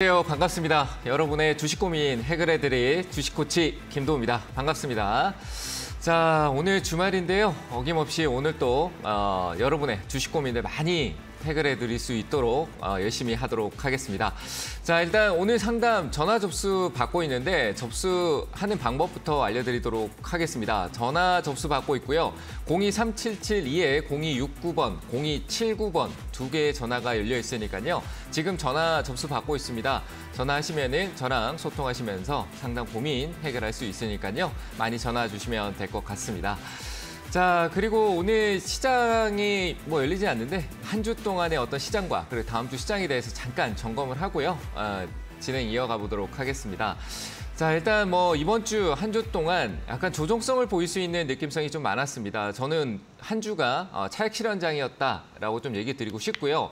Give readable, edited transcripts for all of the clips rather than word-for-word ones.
안녕하세요. 반갑습니다. 여러분의 주식 고민 해결해드릴 주식코치 김도우입니다. 반갑습니다. 자, 오늘 주말인데요. 어김없이 오늘 또 여러분의 주식 고민을 많이 해결해드릴 수 있도록 열심히 하도록 하겠습니다. 자, 일단 오늘 상담 전화 접수 받고 있는데 접수하는 방법부터 알려드리도록 하겠습니다. 전화 접수 받고 있고요. 023772에 0269번, 0279번 두 개의 전화가 열려 있으니까요. 지금 전화 접수 받고 있습니다. 전화하시면은 저랑 소통하시면서 상담 고민 해결할 수 있으니까요. 많이 전화 주시면 될 것 같습니다. 자, 그리고 오늘 시장이 열리지 않는데 한 주 동안의 어떤 시장과 그리고 다음 주 시장에 대해서 잠깐 점검을 하고요. 진행 이어가 보도록 하겠습니다. 자, 일단 이번 주 한 주 동안 약간 조정성을 보일 수 있는 느낌성이 좀 많았습니다. 저는 한 주가 차익 실현장이었다라고 좀 얘기 드리고 싶고요.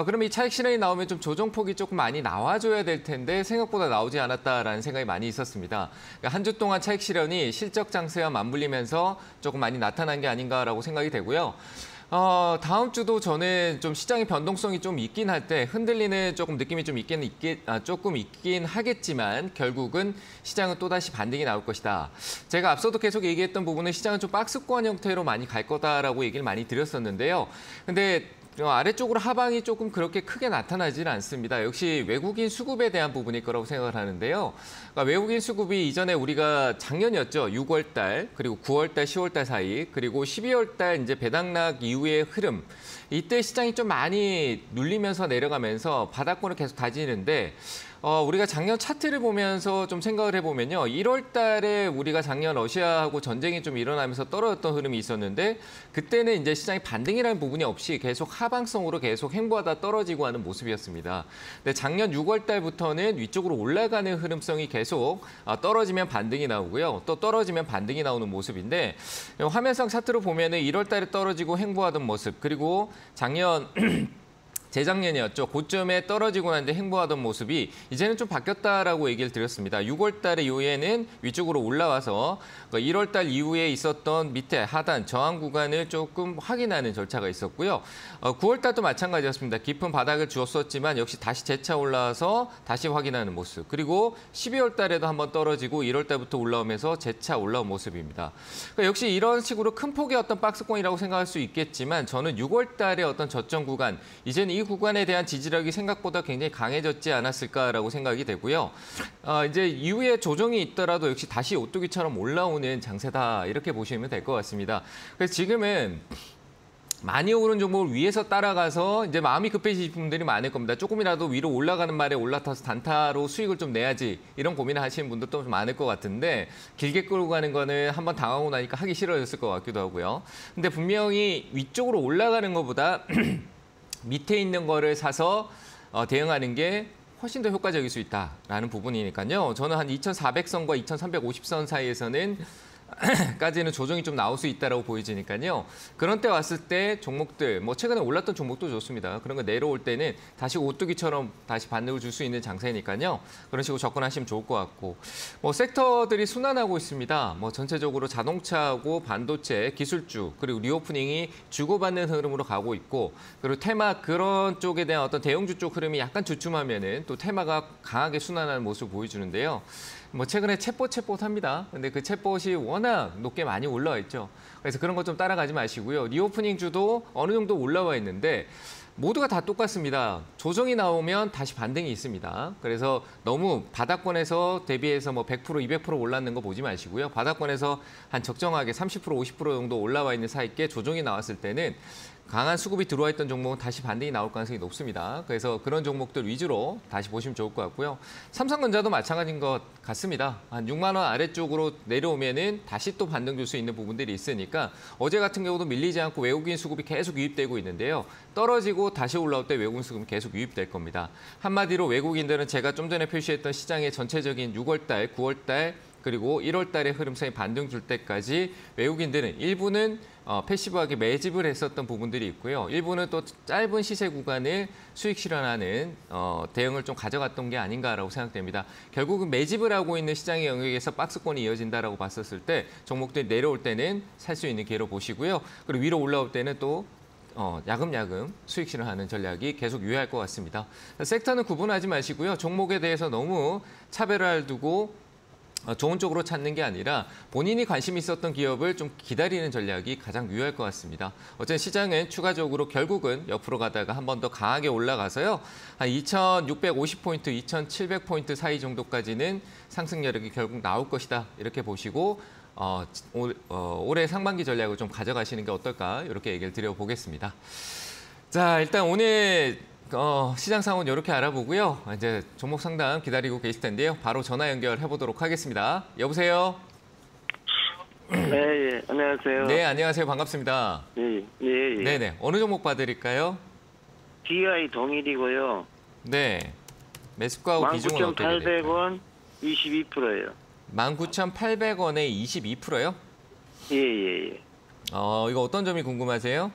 그러면 이 차익 실현이 나오면 좀 조정폭이 조금 많이 나와줘야 될 텐데 생각보다 나오지 않았다라는 생각이 많이 있었습니다. 그러니까 한 주 동안 차익 실현이 실적 장세와 맞물리면서 조금 많이 나타난 게 아닌가라고 생각이 되고요. 다음 주도 저는 좀 시장의 변동성이 좀 있긴 할 때 흔들리는 조금 느낌이 좀 조금 있긴 하겠지만 결국은 시장은 또다시 반등이 나올 것이다. 제가 앞서도 계속 얘기했던 부분은 시장은 좀 박스권 형태로 많이 갈 거다라고 얘기를 많이 드렸었는데요. 근데 아래쪽으로 하방이 조금 그렇게 크게 나타나지는 않습니다. 역시 외국인 수급에 대한 부분일 거라고 생각을 하는데요. 그러니까 외국인 수급이 이전에 우리가 작년이었죠. 6월 달, 그리고 9월 달, 10월 달 사이, 그리고 12월 달 이제 배당락 이후의 흐름. 이때 시장이 좀 많이 눌리면서 내려가면서 바닥권을 계속 다지는데 우리가 작년 차트를 보면서 좀 생각을 해보면요. 1월 달에 우리가 작년 러시아하고 전쟁이 좀 일어나면서 떨어졌던 흐름이 있었는데 그때는 이제 시장이 반등이라는 부분이 없이 계속 하방성으로 계속 횡보하다 떨어지고 하는 모습이었습니다. 근데 작년 6월 달부터는 위쪽으로 올라가는 흐름성이 계속 떨어지면 반등이 나오고요. 또 떨어지면 반등이 나오는 모습인데 화면상 차트로 보면은 1월 달에 떨어지고 횡보하던 모습 그리고 작년 재작년이었죠. 고점에 떨어지고 난 뒤 횡보하던 모습이 이제는 좀 바뀌었다라고 얘기를 드렸습니다. 6월 달 이후에는 위쪽으로 올라와서 1월 달 이후에 있었던 밑에 하단 저항 구간을 조금 확인하는 절차가 있었고요. 9월 달도 마찬가지였습니다. 깊은 바닥을 주었었지만 역시 다시 재차 올라와서 다시 확인하는 모습. 그리고 12월 달에도 한번 떨어지고 1월 달부터 올라오면서 재차 올라온 모습입니다. 그러니까 역시 이런 식으로 큰 폭의 어떤 박스권이라고 생각할 수 있겠지만 저는 6월 달의 어떤 저점 구간, 이제는 이 구간에 대한 지지력이 생각보다 굉장히 강해졌지 않았을까라고 생각이 되고요. 이제 이후에 조정이 있더라도 역시 다시 오뚜기처럼 올라오는 장세다 이렇게 보시면 될 것 같습니다. 그래서 지금은 많이 오른 종목을 위에서 따라가서 이제 마음이 급해지신 분들이 많을 겁니다. 조금이라도 위로 올라가는 말에 올라타서 단타로 수익을 좀 내야지 이런 고민을 하시는 분들도 좀 많을 것 같은데 길게 끌고 가는 거는 한번 당하고 나니까 하기 싫어졌을 것 같기도 하고요. 근데 분명히 위쪽으로 올라가는 것보다 밑에 있는 거를 사서 대응하는 게 훨씬 더 효과적일 수 있다라는 부분이니까요. 저는 한 2400선과 2350선 사이에서는 까지는 조정이 좀 나올 수 있다고 보여지니까요. 그런 때 왔을 때 종목들, 최근에 올랐던 종목도 좋습니다. 그런 거 내려올 때는 다시 오뚜기처럼 다시 반등을 줄 수 있는 장세니까요. 그런 식으로 접근하시면 좋을 것 같고. 섹터들이 순환하고 있습니다. 전체적으로 자동차하고 반도체, 기술주, 그리고 리오프닝이 주고받는 흐름으로 가고 있고, 그리고 테마 그런 쪽에 대한 어떤 대형주 쪽 흐름이 약간 주춤하면은 또 테마가 강하게 순환하는 모습을 보여주는데요. 최근에 챗봇 합니다. 근데 그 챗봇이 워낙 높게 많이 올라와 있죠. 그래서 그런 거 좀 따라가지 마시고요. 리오프닝 주도 어느 정도 올라와 있는데 모두가 다 똑같습니다. 조정이 나오면 다시 반등이 있습니다. 그래서 너무 바닥권에서 대비해서 100%, 200% 올랐는 거 보지 마시고요. 바닥권에서 한 적정하게 30%, 50% 정도 올라와 있는 사이에 조정이 나왔을 때는 강한 수급이 들어와 있던 종목은 다시 반등이 나올 가능성이 높습니다. 그래서 그런 종목들 위주로 다시 보시면 좋을 것 같고요. 삼성전자도 마찬가지인 것 같습니다. 한 6만 원 아래쪽으로 내려오면은 다시 또 반등 줄 수 있는 부분들이 있으니까 어제 같은 경우도 밀리지 않고 외국인 수급이 계속 유입되고 있는데요. 떨어지고 다시 올라올 때 외국인 수급이 계속 유입될 겁니다. 한마디로 외국인들은 제가 좀 전에 표시했던 시장의 전체적인 6월 달, 9월 달, 그리고 1월 달에 흐름성이 반등 줄 때까지 외국인들은 일부는 패시브하게 매집을 했었던 부분들이 있고요. 일부는 또 짧은 시세 구간을 수익 실현하는 대응을 좀 가져갔던 게 아닌가라고 생각됩니다. 결국은 매집을 하고 있는 시장의 영역에서 박스권이 이어진다라고 봤었을 때 종목들이 내려올 때는 살 수 있는 기회로 보시고요. 그리고 위로 올라올 때는 또 야금야금 수익 실현하는 전략이 계속 유효할 것 같습니다. 섹터는 구분하지 마시고요. 종목에 대해서 너무 차별화를 두고 좋은 쪽으로 찾는 게 아니라 본인이 관심 있었던 기업을 좀 기다리는 전략이 가장 유효할 것 같습니다. 어쨌든 시장은 추가적으로 결국은 옆으로 가다가 한 번 더 강하게 올라가서요. 한 2,650포인트, 2,700포인트 사이 정도까지는 상승 여력이 결국 나올 것이다. 이렇게 보시고 올해 상반기 전략을 좀 가져가시는 게 어떨까 이렇게 얘기를 드려보겠습니다. 자, 일단 오늘 시장 상황은 이렇게 알아보고요. 이제 종목 상담 기다리고 계실 텐데요. 바로 전화 연결해 보도록 하겠습니다. 여보세요? 네, 예. 안녕하세요. 네, 안녕하세요. 반갑습니다. 예, 예, 예. 네네. 어느 종목 봐드릴까요? DI 동일이고요. 네. 매수가하고 비중은 어떻게 될까요? 19,800원 22%예요. 19,800원에 22%요? 예, 예, 예. 이거 어떤 점이 궁금하세요?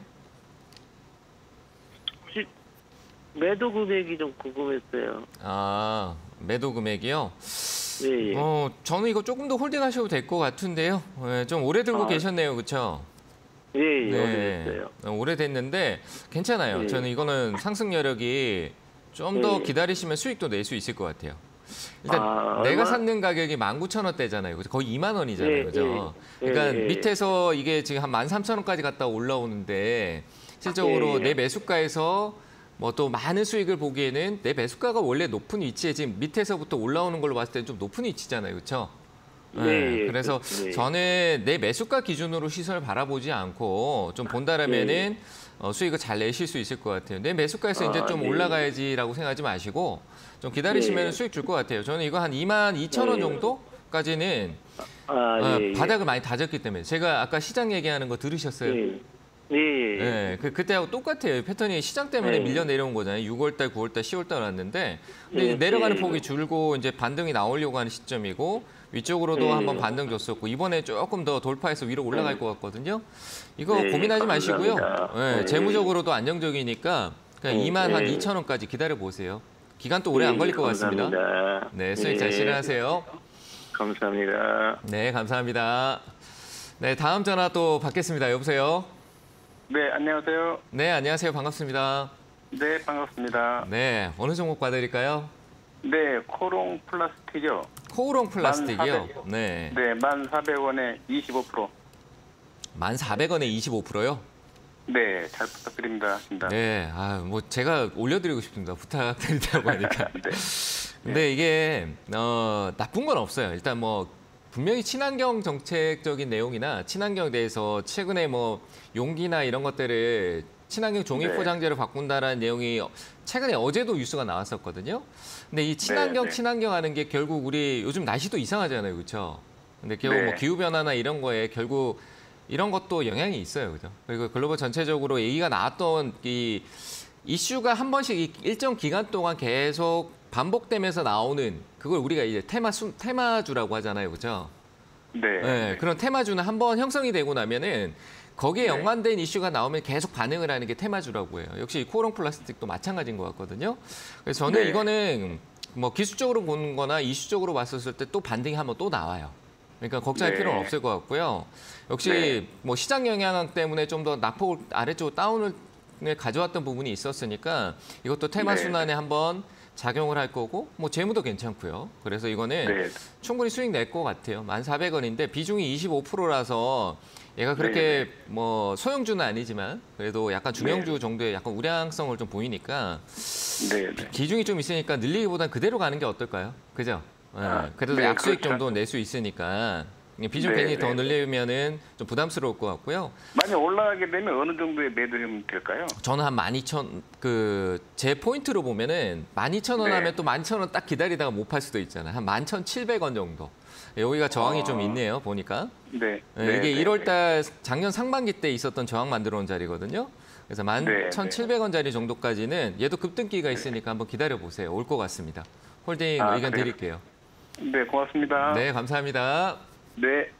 혹시 매도 금액이 좀 궁금했어요. 아, 매도 금액이요? 예, 예. 저는 이거 조금 더 홀딩하셔도 될 것 같은데요. 네, 좀 오래 들고 계셨네요, 그렇죠? 예, 예. 네, 오래됐어요. 오래됐는데 괜찮아요. 예. 저는 이거는 상승 여력이 좀 더 예. 기다리시면 수익도 낼 수 있을 것 같아요. 일단 내가 얼마? 샀는 가격이 19,000원대잖아요. 거의 2만 원이잖아요. 예, 그죠? 예. 그러니까 예, 예. 밑에서 이게 지금 한 13,000원까지 갔다 올라오는데 실적으로 예, 예. 내 매수가에서 뭐 또 많은 수익을 보기에는 내 매수가가 원래 높은 위치에 지금 밑에서부터 올라오는 걸로 봤을 때는 좀 높은 위치잖아요. 그렇죠? 예, 예. 그래서 예. 저는 내 매수가 기준으로 시선을 바라보지 않고 좀 본다라면은 수익을 잘 내실 수 있을 것 같아요. 내 매수가에서 이제 좀 네. 올라가야지라고 생각하지 마시고 좀 기다리시면 네. 수익 줄 것 같아요. 저는 이거 한 22,000원 네. 정도까지는 예, 예. 바닥을 많이 다졌기 때문에 제가 아까 시장 얘기하는 거 들으셨어요? 예. 예, 예. 네, 그때하고 똑같아요. 패턴이 시장 때문에 네. 밀려 내려온 거잖아요. 6월달, 9월달, 10월달 왔는데 근데 네, 이제 내려가는 네. 폭이 줄고 이제 반등이 나오려고 하는 시점이고 위쪽으로도 네. 한번 반등 줬었고 이번에 조금 더 돌파해서 위로 올라갈 것 같거든요. 이거 네, 고민하지 마시고요. 감사합니다. 네, 네. 재무적으로도 안정적이니까 그냥 네. 2만 한 네. 2,000원까지 기다려 보세요. 기간 또 오래 안 걸릴 것 같습니다. 감사합니다. 네, 수익 잘 실현하세요. 감사합니다. 네, 감사합니다. 네, 다음 전화 또 받겠습니다. 여보세요? 네, 안녕하세요. 네, 안녕하세요. 반갑습니다. 네, 반갑습니다. 네, 어느 종목 봐드릴까요? 네, 코롱 플라스틱이요. 코오롱 플라스틱이요? 1,400. 네. 네, 1,400원에 25%. 1,400원에 25%요? 네, 잘 부탁드립니다. 네, 뭐 제가 올려드리고 싶습니다. 부탁드린다고 하니까. 네. 근데 이게 나쁜 건 없어요. 일단 뭐 분명히 친환경 정책적인 내용이나 친환경에 대해서 최근에 뭐 용기나 이런 것들을 친환경 종이 네. 포장재로 바꾼다라는 내용이 최근에 어제도 뉴스가 나왔었거든요. 근데 이 친환경, 네, 네. 친환경 하는 게 결국 우리 요즘 날씨도 이상하잖아요. 그렇죠? 근데 결국 네. 뭐 기후변화나 이런 거에 결국 이런 것도 영향이 있어요. 그죠? 그리고 글로벌 전체적으로 얘기가 나왔던 이 이슈가 한 번씩 일정 기간 동안 계속 반복되면서 나오는 그걸 우리가 이제 테마주라고 하잖아요. 그죠? 네. 네, 그런 테마주는 한번 형성이 되고 나면은 거기에 네. 연관된 이슈가 나오면 계속 반응을 하는 게 테마주라고 해요. 역시 코오롱 플라스틱도 마찬가지인 것 같거든요. 그래서 저는 네. 이거는 뭐 기술적으로 보는 거나 이슈적으로 봤었을 때 또 반등이 한번 또 나와요. 그러니까 걱정할 네. 필요는 없을 것 같고요. 역시 네. 뭐 시장 영향 때문에 좀 더 낙폭 아래쪽으로 다운을 가져왔던 부분이 있었으니까 이것도 테마 네. 순환에 한번 작용을 할 거고 뭐 재무도 괜찮고요. 그래서 이거는 네. 충분히 수익 낼 것 같아요. 1,400원인데 비중이 25%라서 얘가 그렇게 뭐 소형주는 아니지만 그래도 약간 중형주 정도의 약간 우량성을 좀 보이니까 네. 네. 기중이 좀 있으니까 늘리기보단 그대로 가는 게 어떨까요? 그죠? 그래도 네, 약수익 그렇죠. 정도 낼 수 있으니까 비중 네, 괜히 더 네. 늘리면은 좀 부담스러울 것 같고요. 많이 올라가게 되면 어느 정도의 매도하면 될까요? 저는 한 12,000 제 포인트로 보면은 12,000원 네. 하면 또 11,000원 딱 기다리다가 못 팔 수도 있잖아요. 한 11,700원 정도. 여기가 저항이 좀 있네요, 보니까. 네. 네, 이게 1월 달 작년 상반기 때 있었던 저항 만들어 온 자리거든요. 그래서 11,700원짜리 정도까지는 얘도 급등기가 있으니까 한번 기다려 보세요. 올 것 같습니다. 홀딩 의견 그래요? 드릴게요. 네, 고맙습니다. 네, 감사합니다. 네.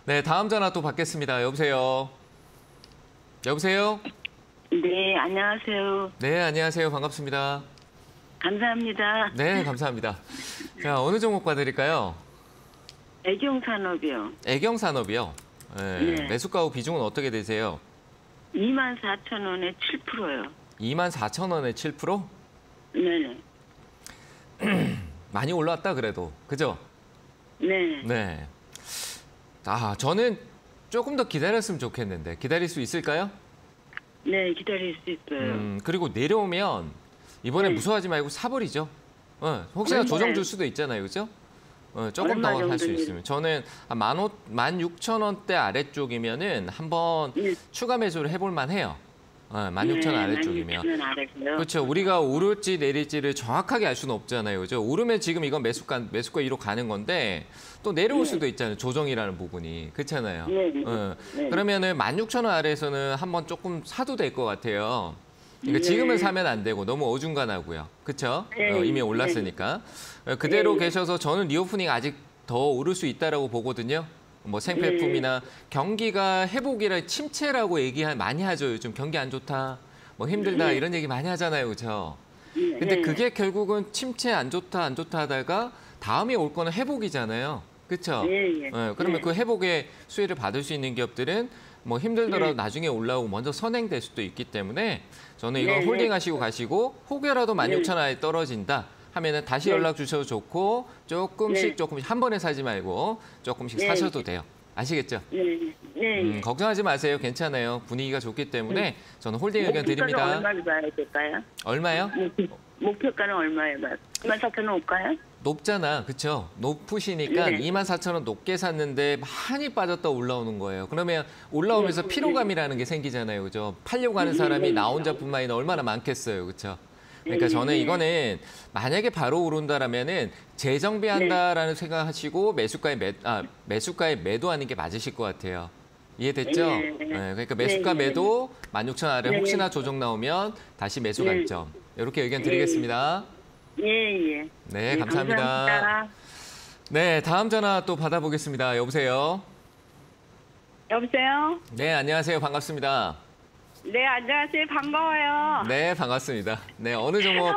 네, 다음 전화 또 받겠습니다. 여보세요. 여보세요? 네, 안녕하세요. 네, 안녕하세요. 반갑습니다. 감사합니다. 네, 감사합니다. 자, 어느 종목 봐드릴까요? 애경산업이요. 애경산업이요. 네, 네. 매수가하고 비중은 어떻게 되세요? 24,000원에 7%요. 24,000원에 7%? 네네. 많이 올라왔다 그래도. 그죠? 네. 네. 저는 조금 더 기다렸으면 좋겠는데 기다릴 수 있을까요? 네, 기다릴 수 있어요. 그리고 내려오면 이번에 네. 무서워하지 말고 사버리죠. 혹시나 얼마예요? 조정 줄 수도 있잖아요. 그죠? 조금 얼마 더 할 수 정도예요? 있으면. 저는 한 16,000원대 아래쪽이면은 한번 네. 추가 매수를 해볼 만해요. 16,000원 아래쪽이면. 16,000원 아래고요. 그렇죠. 우리가 오를지 내릴지를 정확하게 알 수는 없잖아요. 그죠? 오르면 지금 이건 매수가 2로 가는 건데 또 내려올 수도 있잖아요. 조정이라는 부분이. 그렇잖아요. 네. 네. 그러면은 16,000원 아래에서는 한번 조금 사도 될 것 같아요. 그러니까 네. 지금은 사면 안 되고 너무 어중간하고요. 그렇죠? 네. 이미 올랐으니까. 그대로 네. 계셔서 저는 리오프닝 아직 더 오를 수 있다라고 보거든요. 뭐 생필품이나 경기가 회복이라 침체라고 많이 하죠. 요즘 경기 안 좋다, 뭐 힘들다 이런 얘기 많이 하잖아요. 그렇죠? 근데 네. 그게 결국은 침체 안 좋다 하다가 다음에 올 거는 회복이잖아요. 그렇죠? 예. 그러면 네. 그 회복의 수혜를 받을 수 있는 기업들은 뭐 힘들더라도 나중에 올라오고 먼저 선행될 수도 있기 때문에 저는 이건 네. 홀딩하시고 가시고 혹여라도 16,000원 아래 떨어진다 하면은 다시 네. 연락 주셔도 좋고 조금씩 한 번에 사지 말고 조금씩 네. 사셔도 돼요. 아시겠죠? 네. 걱정하지 마세요. 괜찮아요. 분위기가 좋기 때문에 저는 홀딩 의견 목표가는 드립니다. 얼마를 봐야 될까요? 얼마요? 목표가는 얼마예요? 24,000원 올까요? 높잖아. 그렇죠? 높으시니까 네. 24,000원 높게 샀는데 많이 빠졌다 올라오는 거예요. 그러면 올라오면서 피로감이라는 게 생기잖아요. 그죠? 팔려고 하는 사람이 나 혼자뿐만 아니라 얼마나 많겠어요. 그렇죠? 그러니까 저는 이거는 만약에 바로 오른다라면은 재정비한다라는 생각하시고 매수가에 매도하는 게 맞으실 것 같아요. 이해됐죠? 네. 그러니까 매수가 매도 16,000원 아래 혹시나 조정 나오면 다시 매수 관점. 이렇게 의견 드리겠습니다. 예. 네, 감사합니다. 네, 다음 전화 또 받아보겠습니다. 여보세요? 여보세요? 네, 안녕하세요. 반갑습니다. 네, 안녕하세요. 반가워요. 네, 반갑습니다. 네, 어느 종목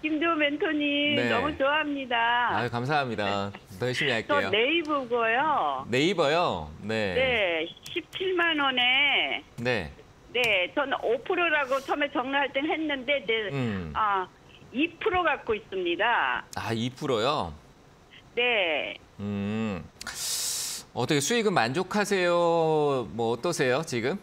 김도 멘토님 네. 너무 좋아합니다. 아유, 감사합니다. 더 열심히 저 할게요. 네이버고요. 네이버요? 네. 네, 17만 원에 네. 네, 저는 5%라고 처음에 정리할 땐 했는데 2% 갖고 있습니다. 2%요? 네. 어떻게 수익은 만족하세요? 뭐 어떠세요, 지금?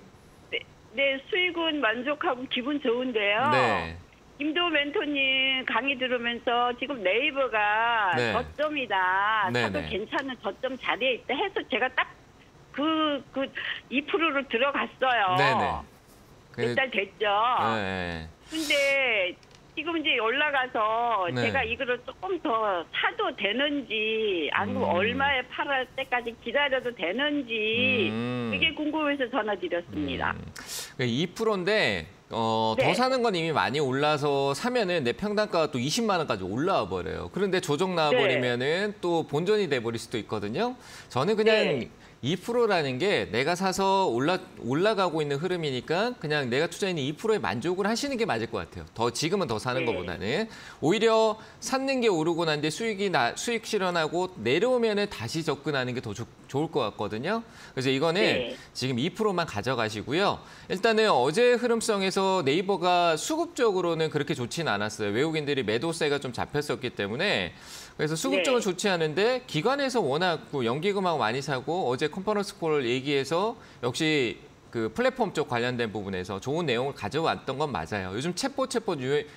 네, 수익은 만족하고 기분 좋은데요. 네. 김도 멘토님 강의 들으면서 지금 네이버가 네. 저점이다. 네, 사도 네. 괜찮은 저점 자리에 있다 해서 제가 딱 그 2%로 들어갔어요. 네네. 몇 달 됐죠. 네. 근데 지금 이제 올라가서 네. 제가 이거를 조금 더 사도 되는지 아니면 얼마에 팔을 때까지 기다려도 되는지 그게 궁금해서 전화드렸습니다. 2%인데 더 네. 사는 건 이미 많이 올라서 사면은 내 평단가가 또 20만 원까지 올라와 버려요. 그런데 조정 나와 버리면은 또 본전이 돼 버릴 수도 있거든요. 저는 그냥 네. 2%라는 게 내가 사서 올라가고 있는 흐름이니까 그냥 내가 투자했는 2%에 만족을 하시는 게 맞을 것 같아요. 지금은 더 사는 네. 것보다는 오히려 샀는 게 오르고 난 뒤에 수익 실현하고 내려오면은 다시 접근하는 게 더 좋을 것 같거든요. 그래서 이거는 네. 지금 2%만 가져가시고요. 일단은 어제 흐름성에서 네이버가 수급적으로는 그렇게 좋지는 않았어요. 외국인들이 매도세가 좀 잡혔었기 때문에 그래서 수급적은 네. 좋지 않은데 기관에서 워낙 연기금하고 많이 사고 어제 컨퍼런스 콜 얘기해서 역시 그 플랫폼 쪽 관련된 부분에서 좋은 내용을 가져왔던 건 맞아요. 요즘 챗봇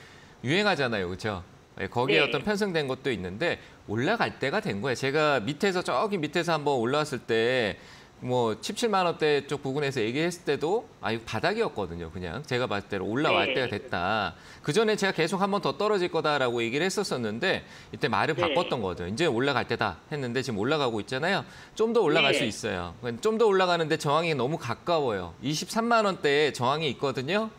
유행하잖아요. 그렇죠? 거기에 네. 어떤 편성된 것도 있는데 올라갈 때가 된 거예요. 제가 저기 밑에서 한번 올라왔을 때 뭐 17만 원대 쪽 부분에서 얘기했을 때도 이거 바닥이었거든요. 그냥 제가 봤을 때는 올라갈 네. 때가 됐다. 그전에 제가 계속 한 번 더 떨어질 거다라고 얘기를 했었었는데 이때 말을 네. 바꿨던 거죠. 이제 올라갈 때다 했는데 지금 올라가고 있잖아요. 좀 더 올라갈 네. 수 있어요. 좀 더 올라가는데 저항이 너무 가까워요. 23만 원대에 저항이 있거든요.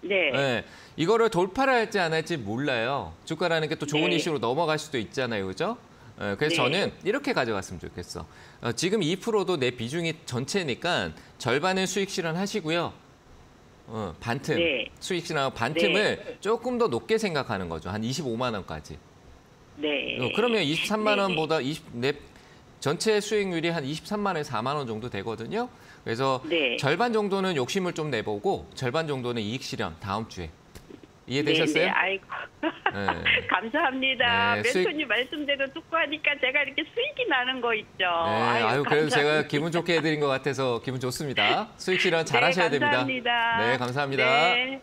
네. 네. 이거를 돌파를 할지 안 할지 몰라요. 주가라는 게 또 좋은 네. 이슈로 넘어갈 수도 있잖아요. 그죠? 그래서 네. 저는 이렇게 가져갔으면 좋겠어. 지금 2%도 내 비중이 전체니까 절반은 수익 실현하시고요. 반틈, 네. 수익 실현하고 반틈을 조금 더 높게 생각하는 거죠. 한 25만 원까지. 네. 그러면 23만 원보다 전체 수익률이 한 23만에서 4만 원 정도 되거든요. 그래서 네. 절반 정도는 욕심을 좀 내보고 절반 정도는 이익 실현 다음 주에. 이해되셨어요? 네, 아이고. 네. 감사합니다. 네, 멘토님 말씀대로 듣고 하니까 제가 이렇게 수익이 나는 거 있죠. 네, 아유, 그래도 감사합니다. 제가 기분 좋게 해드린 것 같아서 기분 좋습니다. 수익 실현 잘 하셔야 됩니다. 감사합니다. 네, 감사합니다. 네.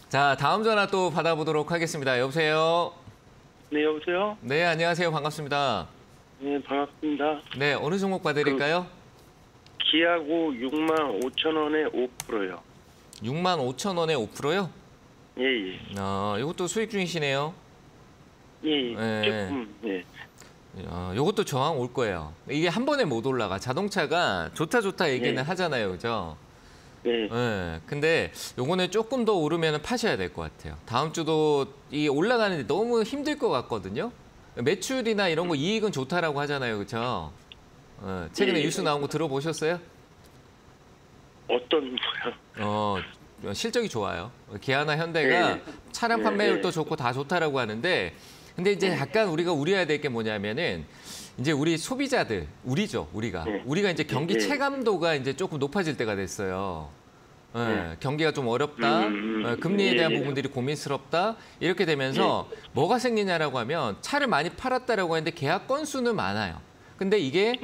자, 다음 전화 또 받아보도록 하겠습니다. 여보세요? 네, 여보세요? 네, 안녕하세요. 반갑습니다. 네, 반갑습니다. 네, 어느 종목 봐드릴까요? 기아고 6만 5천 원에 5%요. 6만 5천 원에 5%요? 예, 예. 이것도 수익 중이시네요. 예, 예. 네. 조금, 예. 이것도 저항 올 거예요. 이게 한 번에 못 올라가. 자동차가 좋다 얘기는 네. 하잖아요. 그죠? 네. 네. 근데 요거는 조금 더 오르면 파셔야 될 것 같아요. 다음 주도 이 올라가는데 너무 힘들 것 같거든요. 매출이나 이런 거 이익은 좋다라고 하잖아요. 그렇죠? 최근에 네. 뉴스 나온 거 들어보셨어요? 어떤 거요? 실적이 좋아요. 기아나 현대가 네. 차량 네, 판매율도 네. 좋고 다 좋다라고 하는데 근데 이제 약간 우리가 우려해야 될 게 뭐냐면은 이제 우리 소비자들, 우리가 네. 이제 경기 네. 체감도가 이제 조금 높아질 때가 됐어요. 네. 경기가 좀 어렵다, 금리에 대한 네. 부분들이 고민스럽다 이렇게 되면서 뭐가 생기냐라고 하면 차를 많이 팔았다라고 하는데 계약 건수는 많아요. 근데 이게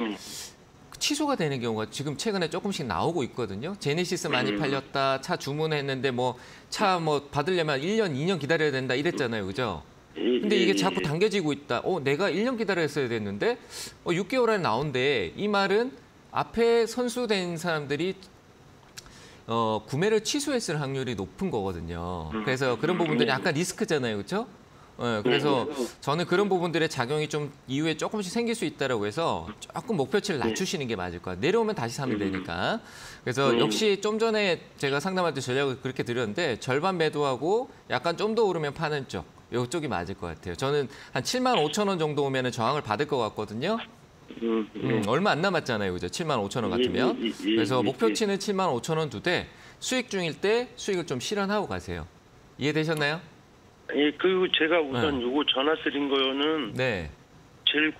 취소가 되는 경우가 지금 최근에 조금씩 나오고 있거든요. 제네시스 많이 팔렸다, 차 주문했는데 차 받으려면 1년, 2년 기다려야 된다 이랬잖아요. 그죠? 근데 이게 자꾸 당겨지고 있다. 내가 1년 기다렸어야 됐는데 6개월 안에 나온대. 이 말은 앞에 선수된 사람들이 구매를 취소했을 확률이 높은 거거든요. 그래서 그런 부분들이 약간 리스크잖아요. 그렇죠? 그래서 저는 그런 부분들의 작용이 좀 이후에 조금씩 생길 수 있다라고 해서 조금 목표치를 낮추시는 게 맞을 거예요. 내려오면 다시 사면 되니까. 그래서 역시 좀 전에 제가 상담할 때 전략을 그렇게 드렸는데 절반 매도하고 약간 좀 더 오르면 파는 쪽. 이쪽이 맞을 것 같아요. 저는 한 7만 5천 원 정도 오면 저항을 받을 것 같거든요. 얼마 안 남았잖아요. 그죠? 7만 5천 원 같으면. 그래서 목표치는 7만 5천 원 두되 수익 중일 때 수익을 좀 실현하고 가세요. 이해되셨나요? 예, 그리고 제가 우선 요거 전화 드린 거는 네. 제일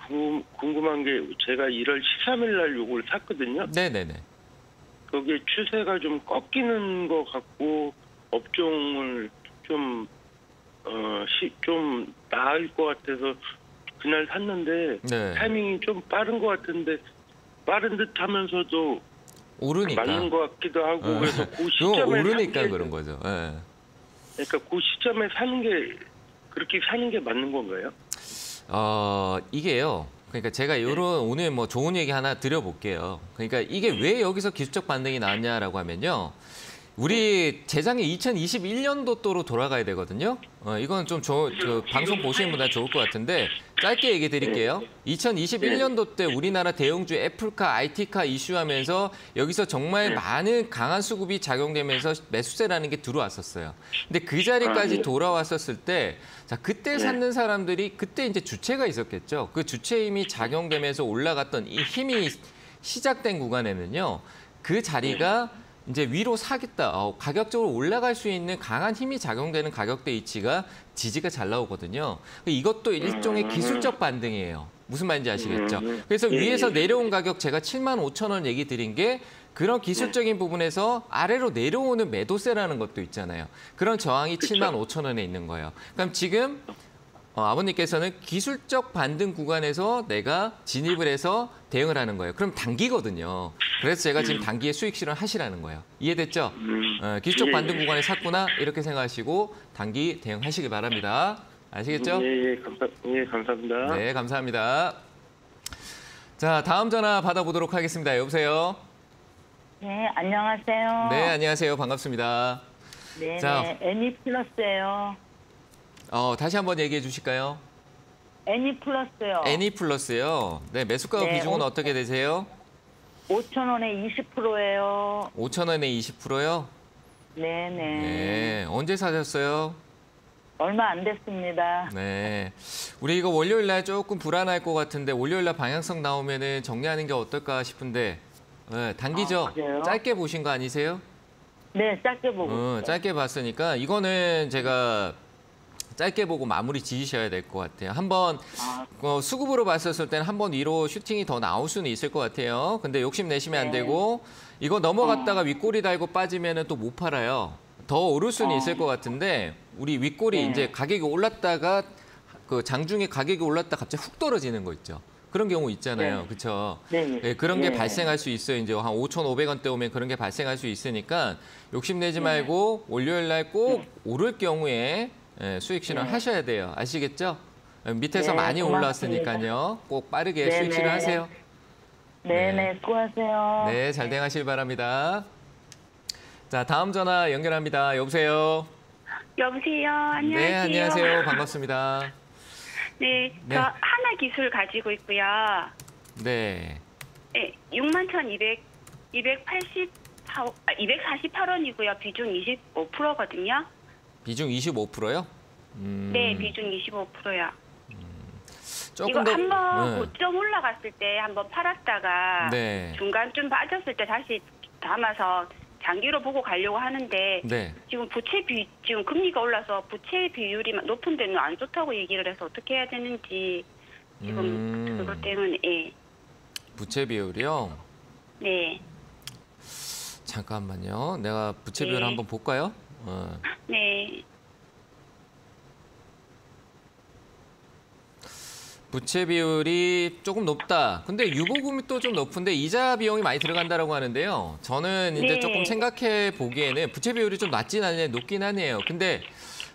궁금한 게 제가 1월 13일 날 요걸 샀거든요. 네네네. 거기에 추세가 좀 꺾이는 것 같고 업종을 좀 나을 것 같아서 그날 샀는데 네. 타이밍이 좀 빠른 것 같은데 빠른 듯 하면서도 오르니까. 맞는 것 같기도 하고 그래서 그 그거 시점에 오르니까 그런 거죠. 네. 그러니까 그 시점에 사는 게 그렇게 사는 게 맞는 건가요? 이게요. 그러니까 제가 오늘 좋은 얘기 하나 드려볼게요. 그러니까 이게 왜 여기서 기술적 반등이 나왔냐라고 하면요. 우리 재작년 2021년도로 돌아가야 되거든요. 이건 좀 방송 보시는 분들 좋을 것 같은데 짧게 얘기 드릴게요. 2021년도 때 우리나라 대형주 애플카, IT카 이슈하면서 여기서 정말 많은 강한 수급이 작용되면서 매수세라는 게 들어왔었어요. 근데 그 자리까지 돌아왔었을 때 그때 샀는 사람들이 그때 이제 주체가 있었겠죠. 그 주체 힘이 작용되면서 올라갔던 이 힘이 시작된 구간에는요. 그 자리가 이제 위로 사겠다, 가격적으로 올라갈 수 있는 강한 힘이 작용되는 가격대 위치가 지지가 잘 나오거든요. 이것도 일종의 기술적 반등이에요. 무슨 말인지 아시겠죠? 그래서 위에서 내려온 가격 제가 7만 5천 원 얘기 드린 게 그런 기술적인 부분에서 아래로 내려오는 매도세라는 것도 있잖아요. 그런 저항이 7만 5천 원에 있는 거예요. 그럼 지금 아버님께서는 기술적 반등 구간에서 내가 진입을 해서 대응을 하는 거예요. 그럼 단기거든요. 그래서 제가 지금 단기에 수익 실현하시라는 거예요. 이해됐죠? 기술적 반등 구간에 샀구나 이렇게 생각하시고 단기 대응하시길 바랍니다. 아시겠죠? 예, 감사합니다. 네, 감사합니다. 자, 다음 전화 받아보도록 하겠습니다. 여보세요? 네, 안녕하세요. 네, 안녕하세요. 반갑습니다. 네, 자. 애니플러스예요. 다시 한번 얘기해 주실까요? 애니플러스요. 애니플러스요. 네, 매수가 네, 비중은 어떻게 되세요? 5,000원에 20%예요. 5,000원에 20%요? 네네. 네, 언제 사셨어요? 얼마 안 됐습니다. 네, 우리 이거 월요일 날 조금 불안할 것 같은데 월요일 날 방향성 나오면은 정리하는 게 어떨까 싶은데 단기죠? 그래요? 짧게 보신 거 아니세요? 네, 짧게 보고. 짧게 봤으니까 이거는 제가 짧게 보고 마무리 지으셔야 될 것 같아요. 한번 수급으로 봤었을 때는 한 번 위로 슈팅이 더 나올 수는 있을 것 같아요. 근데 욕심 내시면 안 되고 이거 넘어갔다가 윗꼬리 달고 빠지면 또 못 팔아요. 더 오를 수는 있을 것 같은데 우리 윗꼬리 이제 가격이 올랐다가 그 장중에 가격이 올랐다 갑자기 훅 떨어지는 거 있죠. 그런 경우 있잖아요. 그렇죠? 네. 그런 게 발생할 수 있어요. 이제 한 5,500원대 오면 그런 게 발생할 수 있으니까 욕심내지 말고 월요일 날 꼭 오를 경우에 수익 실현 하셔야 돼요. 아시겠죠? 밑에서 많이 올라왔으니까요. 꼭 빠르게 수익 실현 하세요. 네네, 수고하세요. 네, 잘 대응하실 바랍니다. 자, 다음 전화 연결합니다. 여보세요? 여보세요. 안녕하세요. 네, 안녕하세요. 반갑습니다. 네, 네. 저 하나 기술 가지고 있고요. 네. 네, 248원이고요. 비중 25%거든요. 비중 25%요? 네, 비중 25%요. 조금 이거 더 한번 고점 올라갔을 때 한번 팔았다가 네. 중간쯤 빠졌을 때 다시 담아서 장기로 보고 가려고 하는데 네. 지금 지금 금리가 올라서 부채 비율이 높은 데는 안 좋다고 얘기를 해서 어떻게 해야 되는지 지금 그것 때문에 부채 비율이요? 네. 잠깐만요. 내가 부채 비율 네. 한번 볼까요? 네. 부채 비율이 조금 높다. 근데 유보금이 또 좀 높은데 이자 비용이 많이 들어간다라고 하는데요. 저는 이제 네. 조금 생각해 보기에는 부채 비율이 좀 낮진 않네, 높긴 하네요. 근데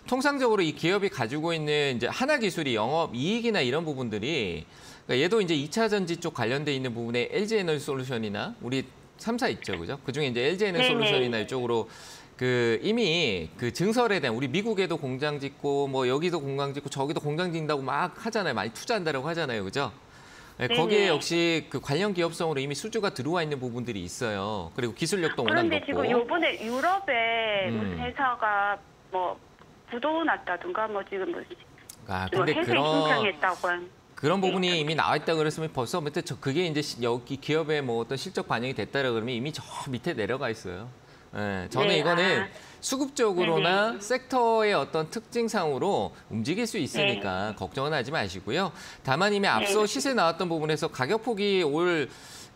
통상적으로 이 기업이 가지고 있는 이제 하나기술이 영업 이익이나 이런 부분들이 그러니까 얘도 이제 2차 전지 쪽 관련돼 있는 부분에 LG에너지솔루션이나 우리 3사 있죠, 그죠? 그중에 이제 LG에너지솔루션이나 이쪽으로 그 이미 그 증설에 대한 우리 미국에도 공장 짓고 뭐 여기도 공장 짓고 저기도 공장 짓는다고 막 하잖아요. 많이 투자한다고 하잖아요, 그죠? 네, 거기에 역시 그 관련 기업성으로 이미 수주가 들어와 있는 부분들이 있어요. 그리고 기술력도 워낙 그런데 높고. 지금 요번에 유럽에 무슨 회사가 뭐 부도 났다든가 뭐 지금 뭐 근데 회사 신청했다고 그런 부분이 이미 나와 있다 그랬으면 벌써 밑에 그게 이제 여기 기업의 뭐 어떤 실적 반영이 됐다라 그러면 이미 저 밑에 내려가 있어요. 네, 저는 네, 이거는 수급적으로나 섹터의 어떤 특징상으로 움직일 수 있으니까 걱정은 하지 마시고요. 다만 이미 앞서 시세 나왔던 부분에서 가격폭이 올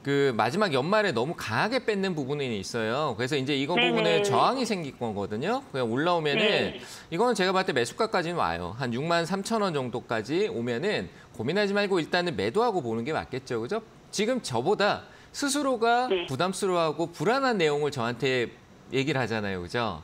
그 마지막 연말에 너무 강하게 뺏는 부분이 있어요. 그래서 이제 이거 부분에 저항이 생길 거거든요. 그냥 올라오면은 이거는 제가 봤을 때 매수가까지는 와요. 한 63,000원 정도까지 오면은 고민하지 말고 일단은 매도하고 보는 게 맞겠죠, 그죠? 지금 저보다 스스로가 부담스러워하고 불안한 내용을 저한테 얘기를 하잖아요, 그죠?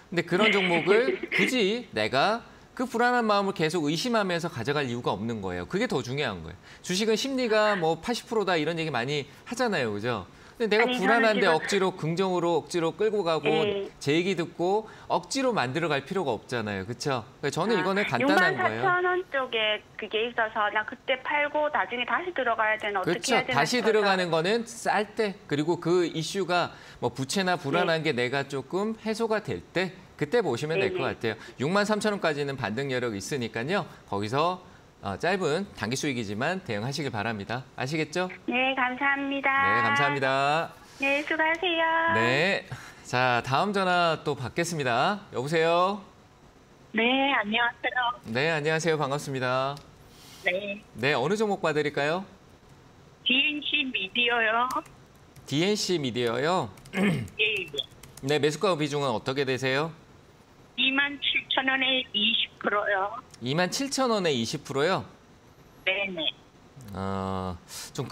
근데 그런 종목을 굳이 내가 그 불안한 마음을 계속 의심하면서 가져갈 이유가 없는 거예요. 그게 더 중요한 거예요. 주식은 심리가 뭐 80%다 이런 얘기 많이 하잖아요, 그죠? 근데 내가 불안한데 억지로 긍정으로 억지로 끌고 가고 제 얘기 듣고 억지로 만들어 갈 필요가 없잖아요, 그렇죠? 저는 이거는 간단한 거예요. 64,000원 쪽에 그게 있어서 나 그때 팔고 나중에 다시 들어가야 되나 어떻게 그렇죠. 해야 되나 다시 들어가는 거는 쌀 때 그리고 그 이슈가 뭐 부채나 불안한 게 내가 조금 해소가 될 때 그때 보시면 될 것 같아요. 63,000원까지는 반등 여력이 있으니까요. 거기서 짧은 단기 수익이지만 대응하시길 바랍니다. 아시겠죠? 네, 감사합니다. 네, 감사합니다. 네, 수고하세요. 네. 자, 다음 전화 또 받겠습니다. 여보세요? 네, 안녕하세요. 네, 안녕하세요. 반갑습니다. 네, 네, 어느 종목 봐드릴까요? DNC 미디어요. DNC 미디어요. 예, 네, 매수가 비중은 어떻게 되세요? 27,000원에 20%요. 27,000원에 20%요? 네네. 좀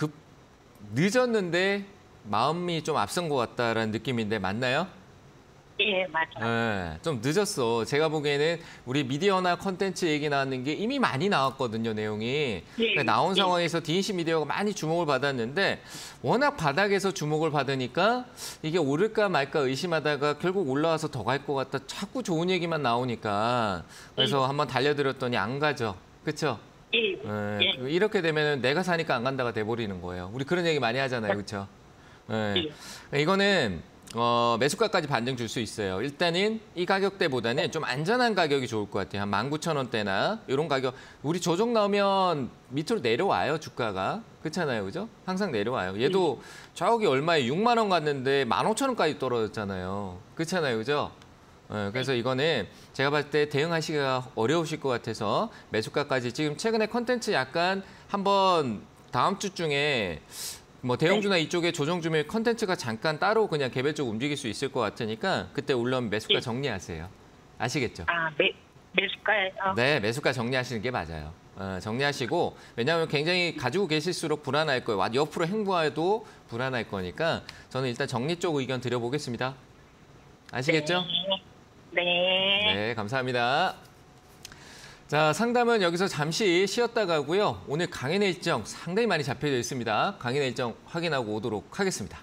늦었는데 마음이 좀 앞선 것 같다라는 느낌인데 맞나요? 예, 맞아요. 네, 좀 늦었어. 제가 보기에는 우리 미디어나 컨텐츠 얘기 나왔는 게 이미 많이 나왔거든요, 내용이. 그러니까 나온 상황에서 DNC 미디어가 많이 주목을 받았는데 워낙 바닥에서 주목을 받으니까 이게 오를까 말까 의심하다가 결국 올라와서 더 갈 것 같다. 자꾸 좋은 얘기만 나오니까. 그래서 한번 달려들었더니 안 가죠. 그렇죠? 예, 예. 이렇게 되면 내가 사니까 안 간다가 돼버리는 거예요. 우리 그런 얘기 많이 하잖아요, 그렇죠? 이거는 매수가까지 반등 줄 수 있어요. 일단은 이 가격대보다는 좀 안전한 가격이 좋을 것 같아요. 한 19,000원대나 이런 가격. 우리 조정 나오면 밑으로 내려와요, 주가가. 그렇잖아요, 그죠? 항상 내려와요. 얘도 저기 얼마에 6만 원 갔는데 15,000원까지 떨어졌잖아요. 그렇잖아요, 그죠? 그래서 이거는 제가 봤을 때 대응하시기가 어려우실 것 같아서 매수가까지 지금 최근에 컨텐츠 약간 한번 다음 주 중에 뭐 대형주나 이쪽에 조정 주면 컨텐츠가 잠깐 따로 그냥 개별적으로 움직일 수 있을 것 같으니까 그때 물론 매수가 정리하세요. 아시겠죠? 매수가예요? 네, 매수가 정리하시는 게 맞아요. 정리하시고 왜냐하면 굉장히 가지고 계실수록 불안할 거예요. 옆으로 행보해도 불안할 거니까 저는 일단 정리 쪽 의견 드려보겠습니다. 아시겠죠? 네. 네, 감사합니다. 자, 상담은 여기서 잠시 쉬었다 가고요. 오늘 강연의 일정 상당히 많이 잡혀져 있습니다. 강연의 일정 확인하고 오도록 하겠습니다.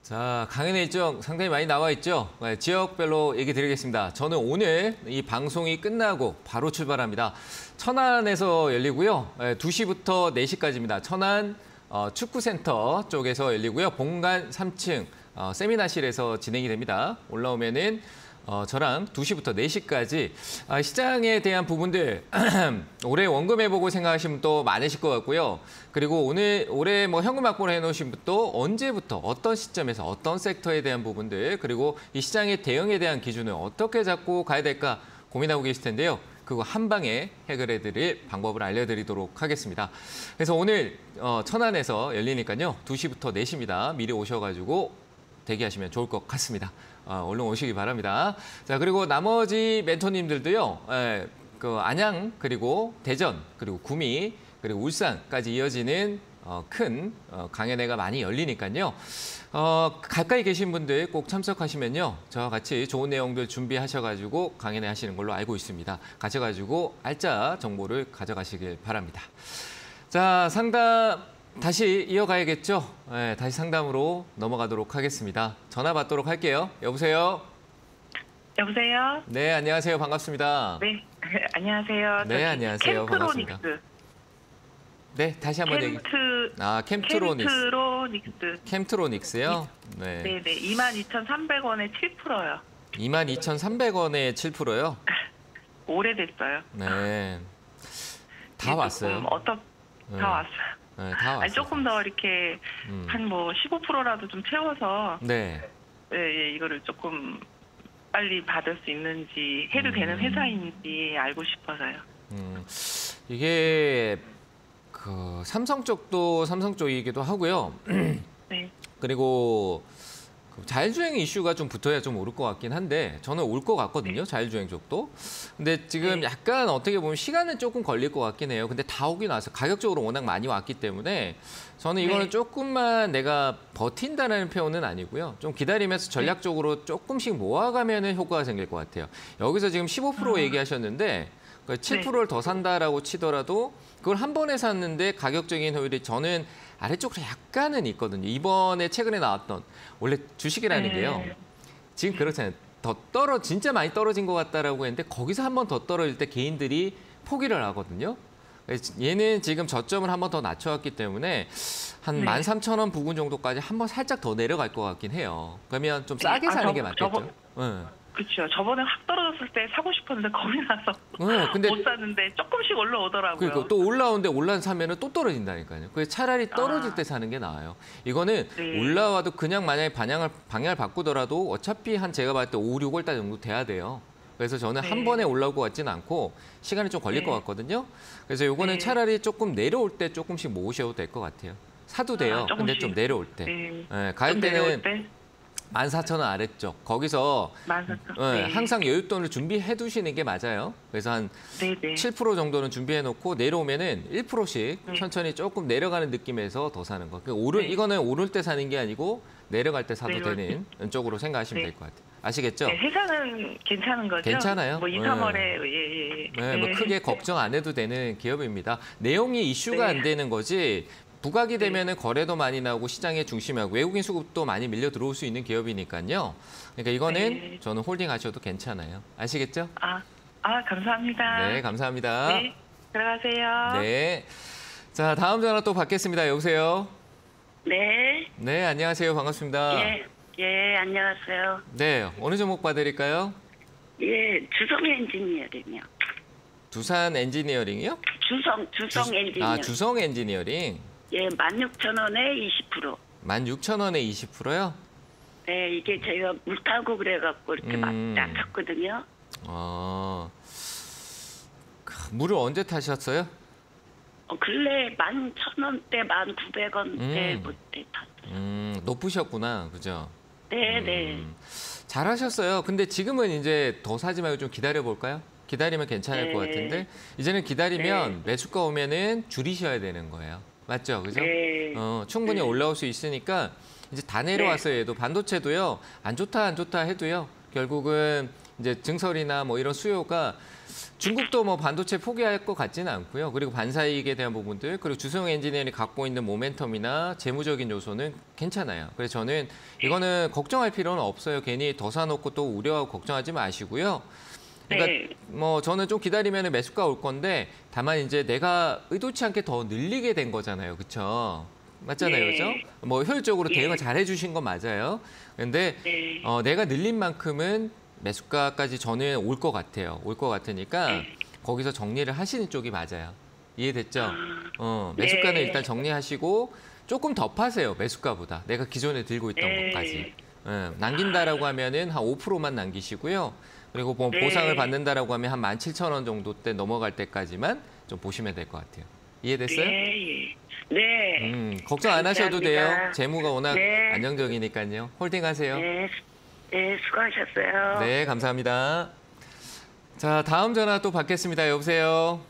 자, 강연의 일정 상당히 많이 나와 있죠. 지역별로 얘기 드리겠습니다. 저는 오늘 이 방송이 끝나고 바로 출발합니다. 천안에서 열리고요. 2시부터 4시까지입니다. 천안 축구센터 쪽에서 열리고요. 본관 3층 세미나실에서 진행이 됩니다. 올라오면은 저랑 2시부터 4시까지 시장에 대한 부분들 올해 원금해보고 생각하시는 분도 많으실 것 같고요. 그리고 올해 뭐 현금 확보를 해놓으신 분도 언제부터 어떤 시점에서 어떤 섹터에 대한 부분들 그리고 이 시장의 대응에 대한 기준을 어떻게 잡고 가야 될까 고민하고 계실 텐데요. 그거 한 방에 해결해드릴 방법을 알려드리도록 하겠습니다. 그래서 오늘 천안에서 열리니까요. 2시부터 4시입니다. 미리 오셔가지고 대기하시면 좋을 것 같습니다. 얼른 오시기 바랍니다. 자, 그리고 나머지 멘토님들도요. 그 안양 그리고 대전 그리고 구미 그리고 울산까지 이어지는 큰 강연회가 많이 열리니까요. 가까이 계신 분들 꼭 참석하시면요. 저와 같이 좋은 내용들 준비하셔가지고 강연회 하시는 걸로 알고 있습니다. 가셔가지고 알짜 정보를 가져가시길 바랍니다. 자, 상담 다시 이어가야겠죠? 네, 다시 상담으로 넘어가도록 하겠습니다. 전화 받도록 할게요. 여보세요? 여보세요? 네, 안녕하세요. 반갑습니다. 네, 안녕하세요. 네, 안녕하세요. 캠트로닉스. 반갑습니다. 네, 다시 한번 얘기. 캠트로닉스. 캠트로닉스요? 네. 네, 22,300원에 7%요. 22,300원에 7%요? 오래됐어요. 네. 다 왔어요. 다 왔어요. 네, 다 왔어요. 조금 더 이렇게 한 뭐 15%라도 좀 채워서 네. 네, 이거를 조금 빨리 받을 수 있는지 해도 되는 회사인지 알고 싶어서요. 이게 그 삼성 쪽도 삼성 쪽이기도 하고요. 네. 그리고 자율주행 이슈가 좀 붙어야 좀 오를 것 같긴 한데 저는 올 것 같거든요. 자율주행 쪽도. 근데 지금 약간 어떻게 보면 시간은 조금 걸릴 것 같긴 해요. 근데 다 오긴 와서 가격적으로 워낙 많이 왔기 때문에 저는 이거는 조금만 내가 버틴다는 표현은 아니고요. 좀 기다리면서 전략적으로 조금씩 모아가면 효과가 생길 것 같아요. 여기서 지금 15% 얘기하셨는데 7%를 더 산다라고 치더라도 그걸 한 번에 샀는데 가격적인 효율이 저는 아래쪽으로 약간은 있거든요. 이번에 최근에 나왔던 원래 주식이라는 게요. 지금 그렇잖아요. 진짜 많이 떨어진 것 같다라고 했는데 거기서 한 번 더 떨어질 때 개인들이 포기를 하거든요. 얘는 지금 저점을 한 번 더 낮춰왔기 때문에 한 13,000원 부근 정도까지 한 번 살짝 더 내려갈 것 같긴 해요. 그러면 좀 싸게 사는 게 맞겠죠? 그렇죠. 저번에 확 떨어졌을 때 사고 싶었는데 겁이 나서 근데 못 샀는데 조금씩 올라오더라고요. 그러니까 또 올라오는데 사면은 또 떨어진다니까요. 그래서 차라리 떨어질 때 사는 게 나아요. 이거는 올라와도 그냥 만약에 방향을 바꾸더라도 어차피 제가 봤을 때 5, 6월 달 정도 돼야 돼요. 그래서 저는 한 번에 올라올 것 같지는 않고 시간이 좀 걸릴 것 같거든요. 그래서 이거는 차라리 조금 내려올 때 조금씩 모으셔도 될 것 같아요. 사도 돼요. 근데 조금씩. 좀 내려올 때. 네. 예, 좀 내려올 가격대는 때 14,000원 아래쪽. 거기서 14,000원. 예, 항상 여윳돈을 준비해 두시는 게 맞아요. 그래서 한 네네. 7% 정도는 준비해 놓고 내려오면은 1%씩 네. 천천히 조금 내려가는 느낌에서 더 사는 거. 그러니까 이거는 오를 때 사는 게 아니고 내려갈 때 사도 내려올 되는 쪽으로 생각하시면 네. 될 것 같아요. 아시겠죠? 네, 회사는 괜찮은 거죠? 괜찮아요. 뭐 2, 네. 3월에 예. 네, 뭐 크게 걱정 안 해도 되는 기업입니다. 내용이 이슈가 네. 안 되는 거지. 부각이 되면은 거래도 많이 나오고 시장에 중심하고 외국인 수급도 많이 밀려 들어올 수 있는 기업이니까요. 그러니까 이거는 네. 저는 홀딩 하셔도 괜찮아요. 아시겠죠? 감사합니다. 네, 감사합니다. 네, 들어가세요. 네. 자, 다음 전화 또 받겠습니다. 여보세요? 네. 네, 안녕하세요. 반갑습니다. 예, 안녕하세요. 네, 어느 종목 봐드릴까요? 예, 주성 엔지니어링이요. 두산 엔지니어링이요? 주성 엔지니어. 주성 엔지니어링. 예, 16,000원에 20%. 16,000원에 20%요? 네, 이게 제가 물 타고 그래갖고 이렇게 막 음. tas거든요. 물을 언제 타셨어요? 근래 11,000원대, 1,900원대 음. 그때 탔어요. 높으셨구나. 그죠? 네. 잘하셨어요. 근데 지금은 이제 더 사지 말고 좀 기다려볼까요? 기다리면 괜찮을 네. 것 같은데 이제는 기다리면 매수가 오면은 줄이셔야 되는 거예요. 맞죠? 그죠? 네. 충분히 네. 올라올 수 있으니까 이제 다 내려왔어요. 얘도 반도체도요. 안 좋다 해도요. 결국은 이제 증설이나 뭐 이런 수요가 중국도 뭐 반도체 포기할 것 같지는 않고요. 그리고 반사이익에 대한 부분들, 그리고 주성 엔지니어링이 갖고 있는 모멘텀이나 재무적인 요소는 괜찮아요. 그래서 저는 이거는 걱정할 필요는 없어요. 괜히 더 사놓고 또 우려하고 걱정하지 마시고요. 그러니까 뭐 저는 좀 기다리면 매수가 올 건데 다만 이제 내가 의도치 않게 더 늘리게 된 거잖아요. 그렇죠? 맞잖아요. 네. 그죠? 뭐 효율적으로 대응을 잘 해주신 건 맞아요. 근데 내가 늘린 만큼은 매수가까지 저는 올 것 같아요. 올 것 같으니까 거기서 정리를 하시는 쪽이 맞아요. 이해됐죠? 매수가는 네. 일단 정리하시고 조금 더 파세요. 매수가보다. 내가 기존에 들고 있던 네. 것까지. 남긴다라고 하면은 한 5%만 남기시고요. 그리고 뭐 네. 보상을 받는다라고 하면 한 17,000원 정도 때 넘어갈 때까지만 좀 보시면 될 것 같아요. 이해됐어요? 네. 걱정 안 하셔도 돼요. 감사합니다. 재무가 워낙 네. 안정적이니까요. 홀딩하세요. 네, 수고하셨어요. 네, 감사합니다. 자, 다음 전화 또 받겠습니다. 여보세요?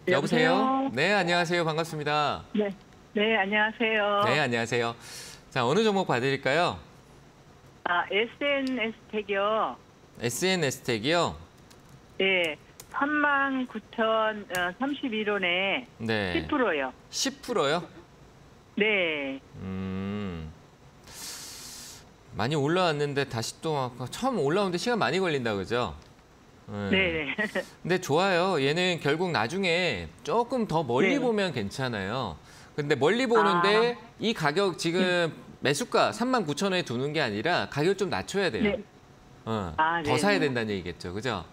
여보세요? 네, 안녕하세요. 반갑습니다. 네, 안녕하세요. 네, 안녕하세요. 자, 어느 종목 봐드릴까요? SNS텍이요. SNS텍이요? 네, 39,031원에 네. 10%요. 10%요? 네. 많이 올라왔는데 다시 또 아까 처음 올라오는데 시간 많이 걸린다 그죠? 네. 근데 좋아요. 얘는 결국 나중에 조금 더 멀리 네. 보면 괜찮아요. 근데 멀리 보는데 이 가격 지금 매수가 39,000원에 두는 게 아니라 가격을 좀 낮춰야 돼요. 네. 더 사야 된다는 얘기겠죠. 그죠?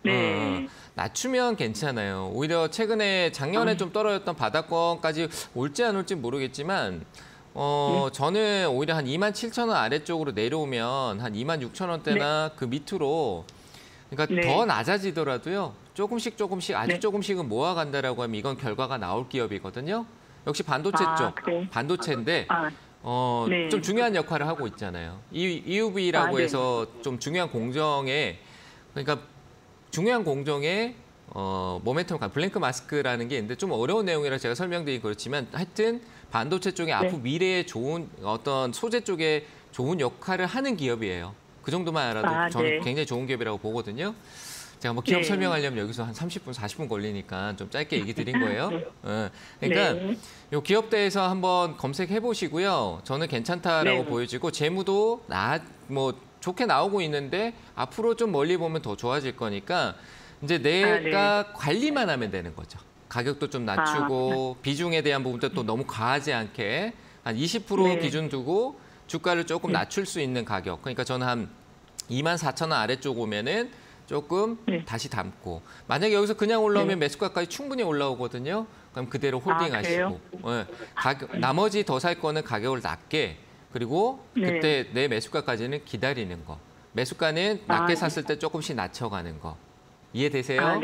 네. 낮추면 괜찮아요. 오히려 최근에 작년에 좀 떨어졌던 바닥권까지 올지 안 올지 모르겠지만 저는 오히려 한 27,000원 아래쪽으로 내려오면 한 26,000원대나 그 밑으로 그러니까 더 낮아지더라도요. 조금씩 아주 조금씩은 모아간다라고 하면 이건 결과가 나올 기업이거든요. 역시 반도체 쪽, 그래요? 반도체인데 네. 좀 중요한 역할을 하고 있잖아요. EUV라고 네. 해서 좀 중요한 공정에 그러니까 중요한 공정에 모멘텀 블랭크 마스크라는 게 있는데 좀 어려운 내용이라 제가 설명드리긴 그렇지만 하여튼 반도체 쪽에 앞으로 미래에 좋은 어떤 소재 쪽에 좋은 역할을 하는 기업이에요. 그 정도만 알아도 저는 굉장히 좋은 기업이라고 보거든요. 제가 뭐 기업 설명하려면 여기서 한 30분, 40분 걸리니까 좀 짧게 얘기 드린 거예요. 그러니까 요 기업대에서 한번 검색해 보시고요. 저는 괜찮다라고 보여지고 재무도 뭐 좋게 나오고 있는데 앞으로 좀 멀리 보면 더 좋아질 거니까 이제 내가 관리만 하면 되는 거죠. 가격도 좀 낮추고 비중에 대한 부분도 또 너무 과하지 않게 한 20% 기준 두고 주가를 조금 낮출 수 있는 가격. 그러니까 저는 한 24,000원 아래쪽 오면은 조금 다시 담고 만약에 여기서 그냥 올라오면 매수가까지 충분히 올라오거든요. 그럼 그대로 홀딩하시고 나머지 더 살 거는 가격을 낮게 그리고 그때 내 매수가까지는 기다리는 거. 매수가는 낮게 샀을 때 조금씩 낮춰가는 거. 이해되세요?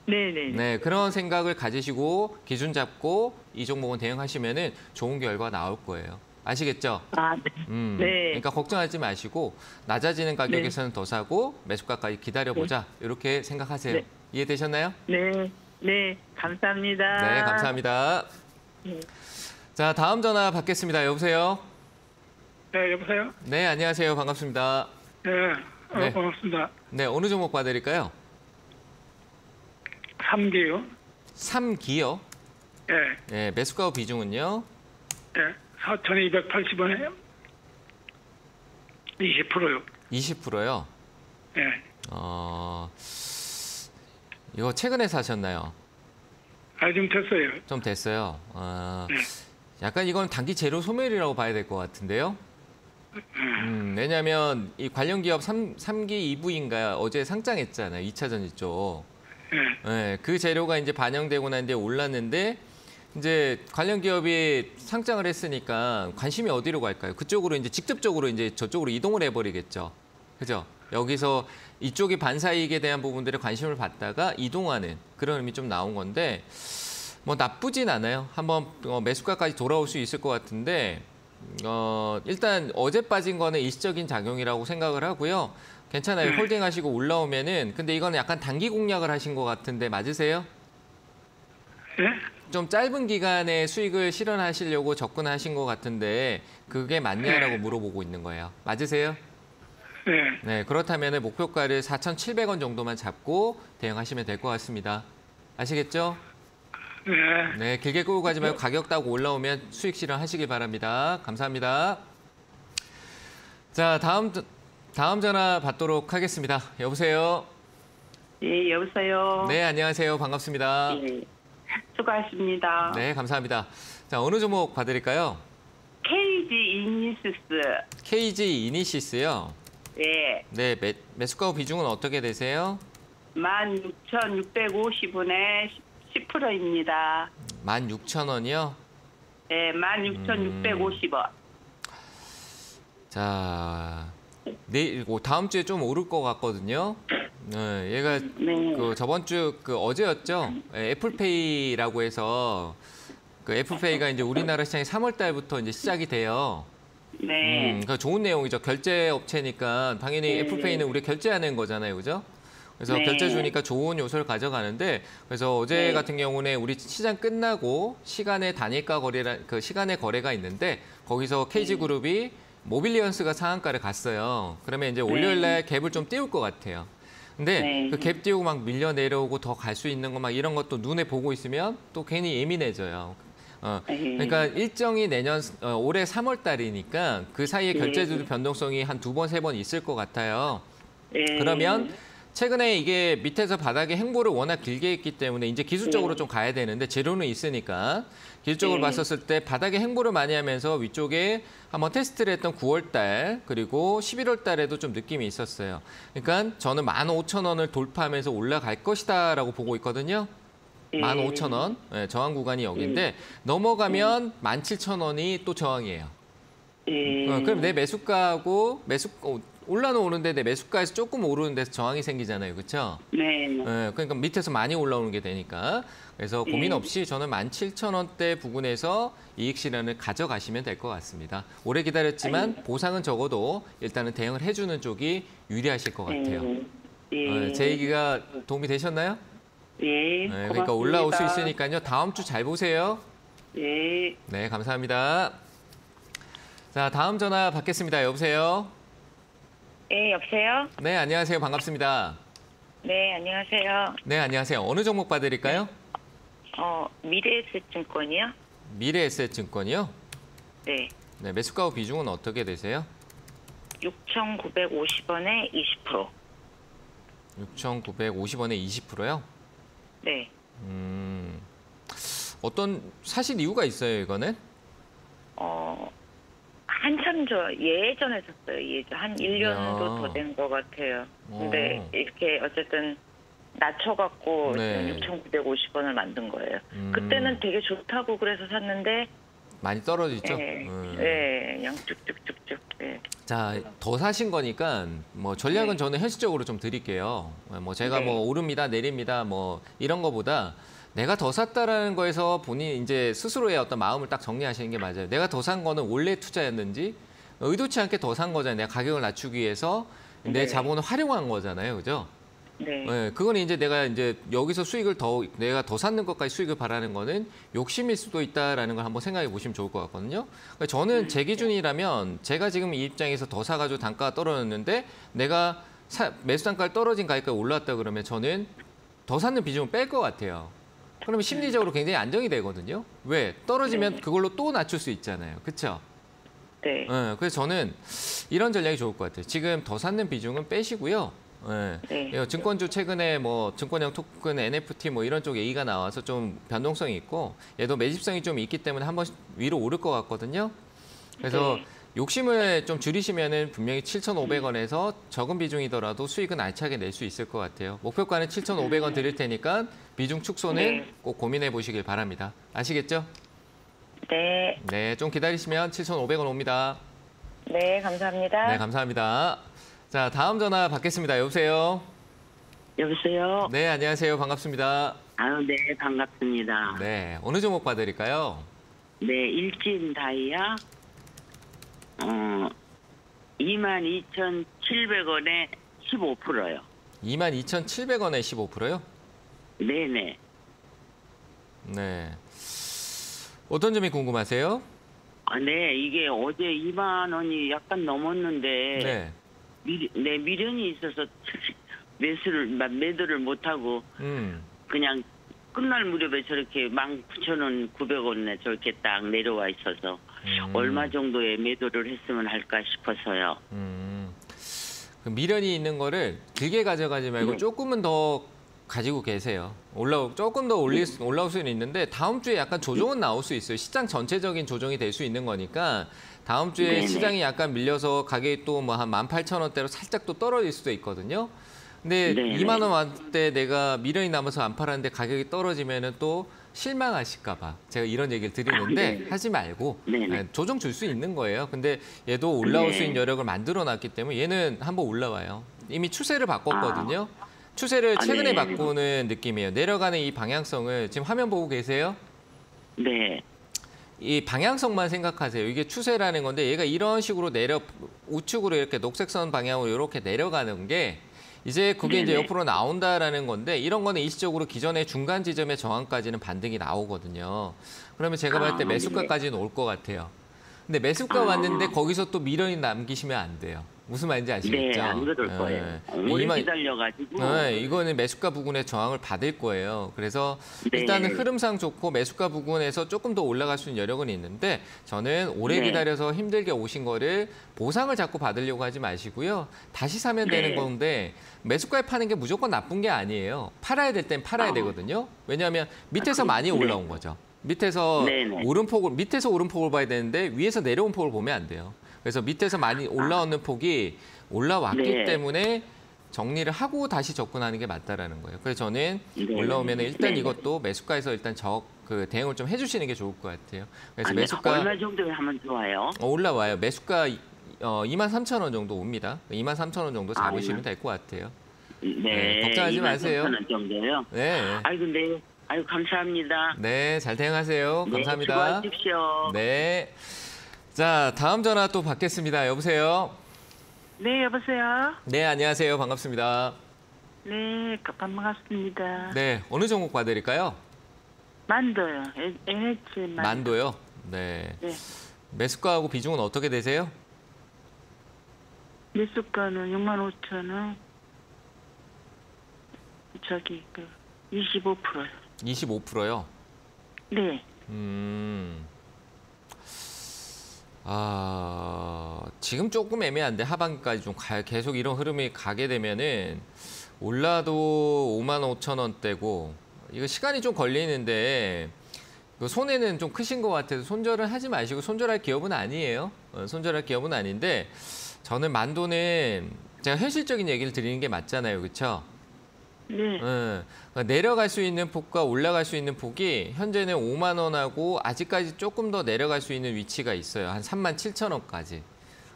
네네. 네, 그런 생각을 가지시고 기준 잡고 이 종목은 대응하시면은 좋은 결과 나올 거예요. 아시겠죠? 아, 네. 네. 그러니까 걱정하지 마시고 낮아지는 가격에서는 더 사고 매수가까지 기다려보자. 이렇게 생각하세요. 네. 이해되셨나요? 네. 네. 감사합니다. 네, 감사합니다. 네. 자, 다음 전화 받겠습니다. 여보세요? 네, 여보세요? 네, 안녕하세요. 반갑습니다. 네, 네. 고맙습니다. 네, 어느 종목 봐드릴까요? 3기요? 3기요? 예, 네, 매수가 비중은요? 예, 4,280원에 20%요. 20%요? 예, 이거 최근에 사셨나요? 좀 됐어요. 좀 됐어요. 네. 약간 이건 단기 재료 소멸이라고 봐야 될 것 같은데요. 왜냐하면 이 관련 기업 3기 2부인가 어제 상장했잖아요. 2차전 있죠. 예, 네, 그 재료가 이제 반영되고 난 뒤에 올랐는데 이제 관련 기업이 상장을 했으니까 관심이 어디로 갈까요? 그쪽으로 이제 직접적으로 이제 저쪽으로 이동을 해버리겠죠. 그죠? 여기서 이쪽이 반사이익에 대한 부분들에 관심을 받다가 이동하는 그런 의미 좀 나온 건데 뭐 나쁘진 않아요. 한번 매수가까지 돌아올 수 있을 것 같은데 일단 어제 빠진 거는 일시적인 작용이라고 생각을 하고요. 괜찮아요. 홀딩하시고 올라오면은 근데 이거는 약간 단기 공략을 하신 것 같은데 맞으세요? 예? 좀 짧은 기간에 수익을 실현하시려고 접근하신 것 같은데 그게 맞냐라고 물어보고 있는 거예요. 맞으세요? 예, 네, 그렇다면 목표가를 4,700원 정도만 잡고 대응하시면 될 것 같습니다. 아시겠죠? 네. 네, 길게 끌고 가지 말고 가격 따고 올라오면 수익 실현하시길 바랍니다. 감사합니다. 자, 다음 전화 받도록 하겠습니다. 여보세요? 예, 여보세요. 네, 안녕하세요. 반갑습니다. 예, 수고하십니다. 네, 감사합니다. 자, 어느 종목 봐드릴까요? KG 이니시스. KG 이니시스요. 예, 네, 매수가 비중은 어떻게 되세요? 16,650원에 10%입니다. 16,000원이요? 예, 16,650원. 자, 다음 주에 좀 오를 것 같거든요. 네, 얘가 네. 그 저번 주 어제였죠. 애플페이라고 해서 그 애플페이가 이제 우리나라 시장이 3월 달부터 이제 시작이 돼요. 네. 그러니까 좋은 내용이죠. 결제 업체니까 당연히 애플페이는 우리 결제하는 거잖아요, 그죠? 그래서 네. 결제 주니까 좋은 요소를 가져가는데 그래서 어제 같은 경우는 우리 시장 끝나고 시간의 단일가 그 시간의 거래가 있는데 거기서 KG그룹이 모빌리언스가 상한가를 갔어요. 그러면 이제 월요일 날 갭을 좀 띄울 것 같아요. 근데 그 갭 띄우고 막 밀려 내려오고 더 갈 수 있는 거 막 이런 것도 눈에 보고 있으면 또 괜히 예민해져요. 그러니까 일정이 올해 3월 달이니까 그 사이에 결제도 변동성이 한 2번, 3번 있을 것 같아요. 그러면 최근에 이게 밑에서 바닥에 행보를 워낙 길게 했기 때문에 이제 기술적으로 좀 가야 되는데 재료는 있으니까 기술적으로 봤었을 때 바닥에 행보를 많이 하면서 위쪽에 한번 테스트를 했던 9월 달 그리고 11월 달에도 좀 느낌이 있었어요. 그러니까 저는 15,000원을 돌파하면서 올라갈 것이다라고 보고 있거든요. 15,000원 저항 구간이 여기인데 넘어가면 17,000원이 또 저항이에요. 그럼 내 매수가하고 올라오는데 내 매수가에서 조금 오르는 데서 저항이 생기잖아요. 그렇죠? 네. 그러니까 밑에서 많이 올라오는 게 되니까. 그래서 고민 없이 저는 17,000원대 부근에서 이익 실현을 가져가시면 될 것 같습니다. 오래 기다렸지만 보상은 적어도 일단은 대응을 해주는 쪽이 유리하실 것 같아요. 제 얘기가 도움이 되셨나요? 예. 그러니까 올라올 수 있으니까요. 다음 주 잘 보세요. 예. 네, 감사합니다. 자, 다음 전화 받겠습니다. 여보세요? 네, 여보세요? 네, 안녕하세요. 반갑습니다. 네, 안녕하세요. 네, 안녕하세요. 어느 종목 봐드릴까요? 미래에셋증권이요? 미래에셋증권이요? 네. 네, 매수가 비중은 어떻게 되세요? 6,950원에 20%. 6,950원에 20%요? 네. 사실 이유가 있어요, 이거는? 한참 예전에 샀어요. 한 1년도 더 된 것 같아요. 근데 이렇게 어쨌든 낮춰갖고 네. 6,950원을 만든 거예요. 그때는 되게 좋다고 그래서 샀는데 많이 떨어지죠. 네, 네, 그냥 쭉쭉쭉쭉. 네. 자, 더 사신 거니까 뭐 전략은 네. 저는 현실적으로 좀 드릴게요. 뭐 제가 네. 뭐 오릅니다, 내립니다, 뭐 이런 거보다 내가 더 샀다라는 거에서 본인 이제 스스로의 어떤 마음을 딱 정리하시는 게 맞아요. 내가 더 산 거는 원래 투자였는지 의도치 않게 더 산 거잖아요. 내가 가격을 낮추기 위해서 내 네. 자본을 활용한 거잖아요, 그죠? 네. 네, 그건 이제 내가 이제 여기서 수익을 내가 더 쌓는 것까지 수익을 바라는 거는 욕심일 수도 있다라는 걸 한번 생각해 보시면 좋을 것 같거든요. 그러니까 저는 제 기준이라면 제가 지금 이 입장에서 더 사가지고 단가가 떨어졌는데 내가 매수 단가를 떨어진 가격까지 올라왔다 그러면 저는 더 샀는 비중을 뺄 것 같아요. 그러면 심리적으로 굉장히 안정이 되거든요. 왜? 떨어지면 그걸로 또 낮출 수 있잖아요. 그렇죠? 네. 그래서 저는 이런 전략이 좋을 것 같아요. 지금 더 샀는 비중은 빼시고요. 네. 증권주 최근에 뭐 증권형 토큰, NFT 뭐 이런 쪽 얘기가 나와서 좀 변동성이 있고 얘도 매집성이 좀 있기 때문에 한번 위로 오를 것 같거든요. 그래서 네. 욕심을 좀 줄이시면은 분명히 7,500원에서 적은 비중이더라도 수익은 알차게 낼 수 있을 것 같아요. 목표가는 7,500원 드릴 테니까 비중 축소는 네. 꼭 고민해 보시길 바랍니다. 아시겠죠? 네. 네, 좀 기다리시면 7,500원 옵니다. 네, 감사합니다. 네, 감사합니다. 자, 다음 전화 받겠습니다. 여보세요? 여보세요? 네, 안녕하세요. 반갑습니다. 아유, 네, 반갑습니다. 네, 어느 종목 봐드릴까요? 네, 일진 다이아, 22,700원에 15%요. 22,700원에 15%요? 네네. 네. 어떤 점이 궁금하세요? 아, 네, 이게 어제 2만 원이 약간 넘었는데, 네. 미련이 있어서 매도를 못하고, 그냥 끝날 무렵에 저렇게 19,000원, 900원에 저렇게 딱 내려와 있어서, 얼마 정도의 매도를 했으면 할까 싶어서요. 그 미련이 있는 거를 길게 가져가지 말고 네. 조금은 더 가지고 계세요. 조금 더 올라올 수는 있는데 다음 주에 약간 조정은 나올 수 있어요. 시장 전체적인 조정이 될 수 있는 거니까 다음 주에 네네. 시장이 약간 밀려서 가격이 또 뭐 한 18,000원대로 살짝 또 떨어질 수도 있거든요. 근데 네네. 2만 원 왔을 때 내가 미련이 남아서 안 팔았는데 가격이 떨어지면은 또 실망하실까 봐 제가 이런 얘기를 드리는데 네네. 하지 말고 네네. 조정 줄 수 있는 거예요. 근데 얘도 올라올 수 네. 있는 여력을 만들어 놨기 때문에 얘는 한번 올라와요. 이미 추세를 바꿨거든요. 추세를 최근에 네. 바꾸는 느낌이에요. 내려가는 이 방향성을 지금 화면 보고 계세요? 네. 이 방향성만 생각하세요. 이게 추세라는 건데 얘가 이런 식으로 우측으로 이렇게 녹색선 방향으로 이렇게 내려가는 게 이제 그게 이제 네네. 옆으로 나온다라는 건데 이런 거는 일시적으로 기존의 중간 지점의 저항까지는 반등이 나오거든요. 그러면 제가 봤을 때 매수가까지는 올 것 같아요. 근데 매수가 왔는데 거기서 또 미련이 남기시면 안 돼요. 무슨 말인지 아시겠죠? 네, 안 그럴 거예요. 오래 기다려가지고. 네, 이거는 매수가 부근의 저항을 받을 거예요. 그래서 네. 일단은 흐름상 좋고 매수가 부근에서 조금 더 올라갈 수 있는 여력은 있는데 저는 오래 네. 기다려서 힘들게 오신 거를 보상을 자꾸 받으려고 하지 마시고요. 다시 사면 네. 되는 건데 매수가에 파는 게 무조건 나쁜 게 아니에요. 팔아야 될 땐 팔아야 되거든요. 왜냐하면 밑에서 많이 올라온 거죠. 밑에서 네네. 밑에서 오름폭을 봐야 되는데 위에서 내려온 폭을 보면 안 돼요. 그래서 밑에서 많이 올라오는 폭이 올라왔기 네. 때문에 정리를 하고 다시 접근하는 게 맞다라는 거예요. 그래서 저는 네. 올라오면 일단 네. 이것도 매수가에서 일단 대응을 좀 해주시는 게 좋을 것 같아요. 그래서 네. 매수가 얼마 정도에 하면 좋아요? 올라와요. 매수가 23,000원 정도 옵니다. 23,000원 정도 잡으시면 될 것 같아요. 네. 걱정하지 마세요. 23,000원 정도요? 네. 아이고, 네. 아유, 감사합니다. 네, 잘 대응하세요. 네, 감사합니다. 수고하십시오. 네. 자, 다음 전화 또 받겠습니다. 여보세요? 네, 여보세요. 네, 안녕하세요. 반갑습니다. 네, 반갑습니다. 네, 어느 종목 봐드릴까요? 만도요. NH 만도요? 네. 네. 매수가하고 비중은 어떻게 되세요? 매수가는 65,000원. 저기 25%요. 25%요? 네. 지금 조금 애매한데 하반기까지 좀 계속 이런 흐름이 가게 되면은 올라도 55,000원대고 이거 시간이 좀 걸리는데 그 손해는 좀 크신 것 같아서 손절은 하지 마시고 손절할 기업은 아니에요. 손절할 기업은 아닌데 저는 만도는 제가 현실적인 얘기를 드리는 게 맞잖아요. 그렇죠? 네. 그러니까 내려갈 수 있는 폭과 올라갈 수 있는 폭이 현재는 5만 원하고 아직까지 조금 더 내려갈 수 있는 위치가 있어요. 한 3만 7천 원까지.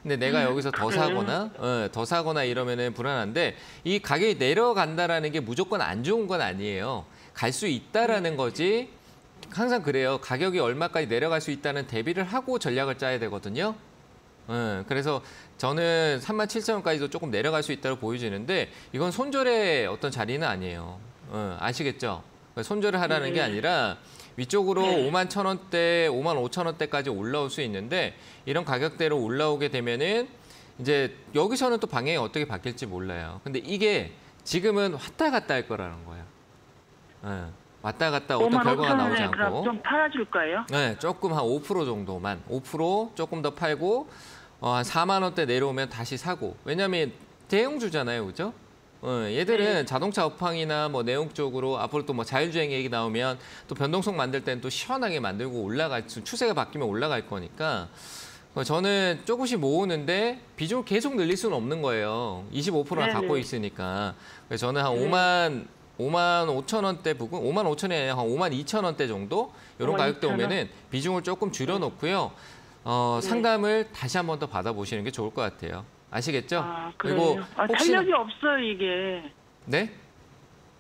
근데 내가 여기서 더 사거나 이러면은 불안한데 이 가격이 내려간다라는 게 무조건 안 좋은 건 아니에요. 갈 수 있다라는 거지. 항상 그래요. 가격이 얼마까지 내려갈 수 있다는 대비를 하고 전략을 짜야 되거든요. 그래서 저는 37,000원까지도 조금 내려갈 수 있다고 보여지는데 이건 손절의 어떤 자리는 아니에요. 아시겠죠? 손절을 하라는 게 아니라 위쪽으로 5만 1,000원대, 5만 5,000원대까지 올라올 수 있는데 이런 가격대로 올라오게 되면은 이제 여기서는 또 방향이 어떻게 바뀔지 몰라요. 근데 이게 지금은 왔다 갔다 할 거라는 거예요. 왔다 갔다 어떤 결과가 나오지 않고. 좀 팔아줄까요? 네, 조금 한 5% 정도만. 5% 조금 더 팔고 한 4만 원대 내려오면 다시 사고. 왜냐하면 대형주잖아요, 그죠? 얘들은 자동차 업황이나 뭐 내용 쪽으로 앞으로 또 뭐 자율주행 얘기 나오면 또 변동성 만들 때는 또 시원하게 만들고 올라갈 추세가 바뀌면 올라갈 거니까 저는 조금씩 모으는데 비중을 계속 늘릴 수는 없는 거예요. 25%나 갖고 있으니까. 그래서 저는 한 5만 5천 원대 부근, 5만 5천이 아니라 한 5만 2천 원대 정도 이런 가격대 오면은 비중을 조금 줄여놓고요. 상담을 다시 한 번 더 받아보시는 게 좋을 것 같아요. 아시겠죠? 그리고 탄력이 없어요, 이게. 네?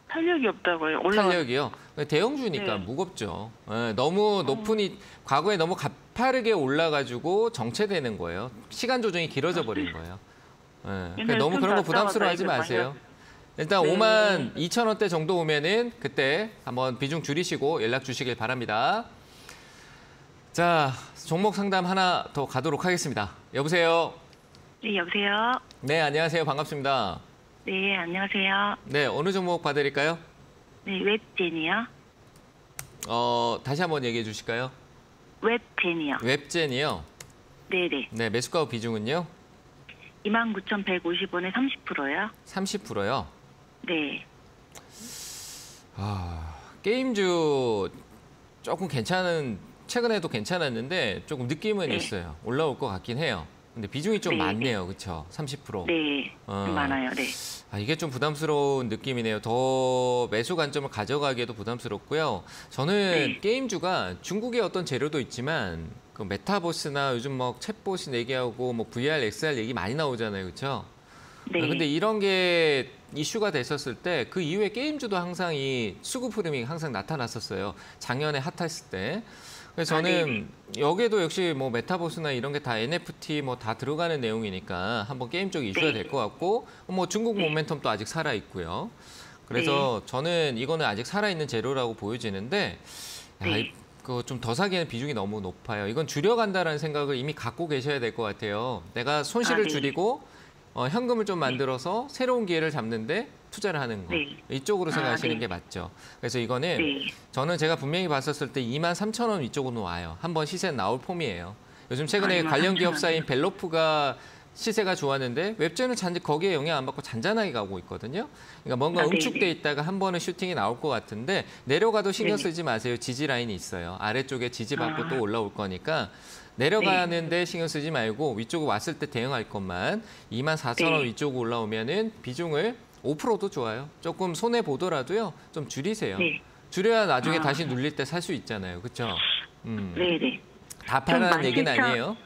탄력이 없다고요. 탄력이요? 대형주니까 무겁죠. 너무 높은 과거에 너무 가파르게 올라가지고 정체되는 거예요. 시간 조정이 길어져 버린 거예요. 그러니까 너무 그런 거 부담스러워하지 마세요. 일단 5만 2천 원대 정도 오면은 그때 한번 비중 줄이시고 연락 주시길 바랍니다. 자, 종목 상담 하나 더 가도록 하겠습니다. 여보세요? 네, 여보세요? 네, 안녕하세요. 반갑습니다. 네, 안녕하세요. 네, 어느 종목 봐드릴까요? 네, 웹젠이요. 다시 한번 얘기해 주실까요? 웹젠이요. 웹젠이요? 네네. 네, 매수가 비중은요? 29,150원에 30%요. 30%요? 네. 게임주 조금 최근에도 괜찮았는데 조금 느낌은 있어요. 올라올 것 같긴 해요. 근데 비중이 좀 많네요. 그렇죠? 30%. 네, 좀 많아요. 네. 이게 좀 부담스러운 느낌이네요. 더 매수 관점을 가져가기에도 부담스럽고요. 저는 게임주가 중국의 어떤 재료도 있지만 그 메타버스나 요즘 뭐 챗봇 얘기하고 뭐 VR, XR 얘기 많이 나오잖아요. 그렇죠? 네. 근데 이런 게 이슈가 됐었을 때 그 이후에 게임주도 항상 이 수급 흐름이 항상 나타났었어요. 작년에 핫했을 때. 그래서 저는 여기에도 역시 뭐 메타버스나 이런 게 다 NFT 뭐 다 들어가는 내용이니까 한번 게임 쪽 이슈가 될 것 같고 뭐 중국 모멘텀도 아직 살아 있고요. 그래서 저는 이거는 아직 살아있는 재료라고 보여지는데 그 좀 더 사기에는 비중이 너무 높아요. 이건 줄여간다라는 생각을 이미 갖고 계셔야 될 것 같아요. 내가 손실을 줄이고 현금을 좀 만들어서 새로운 기회를 잡는데 투자를 하는 거. 이쪽으로 생각하시는 게 맞죠. 그래서 이거는 저는 제가 분명히 봤었을 때 23,000원 위쪽으로 와요. 한번 시세 나올 폼이에요. 요즘 최근에 관련 기업사인 벨로프가 시세가 좋았는데 웹젠은 거기에 영향 안 받고 잔잔하게 가고 있거든요. 그러니까 뭔가 응축돼 있다가 한 번은 슈팅이 나올 것 같은데 내려가도 신경 쓰지 마세요. 지지 라인이 있어요. 아래쪽에 지지 받고 또 올라올 거니까 내려가는데 신경 쓰지 말고 위쪽으로 왔을 때 대응할 것만 24,000원 위쪽으로 올라오면은 비중을 5%도 좋아요. 조금 손해 보더라도요. 좀 줄이세요. 줄여야 나중에 다시 눌릴 때 살 수 있잖아요. 그렇죠? 네네. 다 파라는 얘기는 아니에요.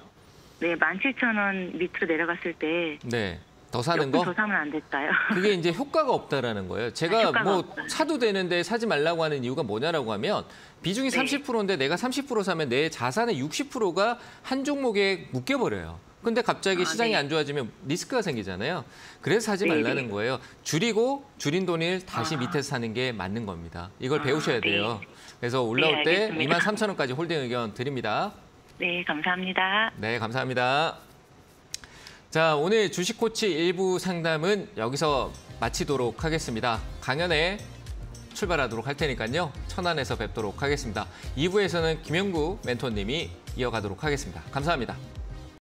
네, 17,000원 밑으로 내려갔을 때 네. 더 사는 거? 더 사면 안 될까요? 그게 이제 효과가 없다라는 거예요. 제가 사도 되는데 사지 말라고 하는 이유가 뭐냐라고 하면 비중이 30%인데 내가 30% 사면 내 자산의 60%가 한 종목에 묶여버려요. 근데 갑자기 시장이 안 좋아지면 리스크가 생기잖아요. 그래서 사지 말라는 거예요. 줄인 돈을 다시 밑에서 사는 게 맞는 겁니다. 이걸 배우셔야 돼요. 그래서 올라올 때 23,000원까지 홀딩 의견 드립니다. 네, 감사합니다. 네, 감사합니다. 자, 오늘 주식 코치 1부 상담은 여기서 마치도록 하겠습니다. 강연에 출발하도록 할 테니까요. 천안에서 뵙도록 하겠습니다. 2부에서는 김영구 멘토님이 이어가도록 하겠습니다. 감사합니다.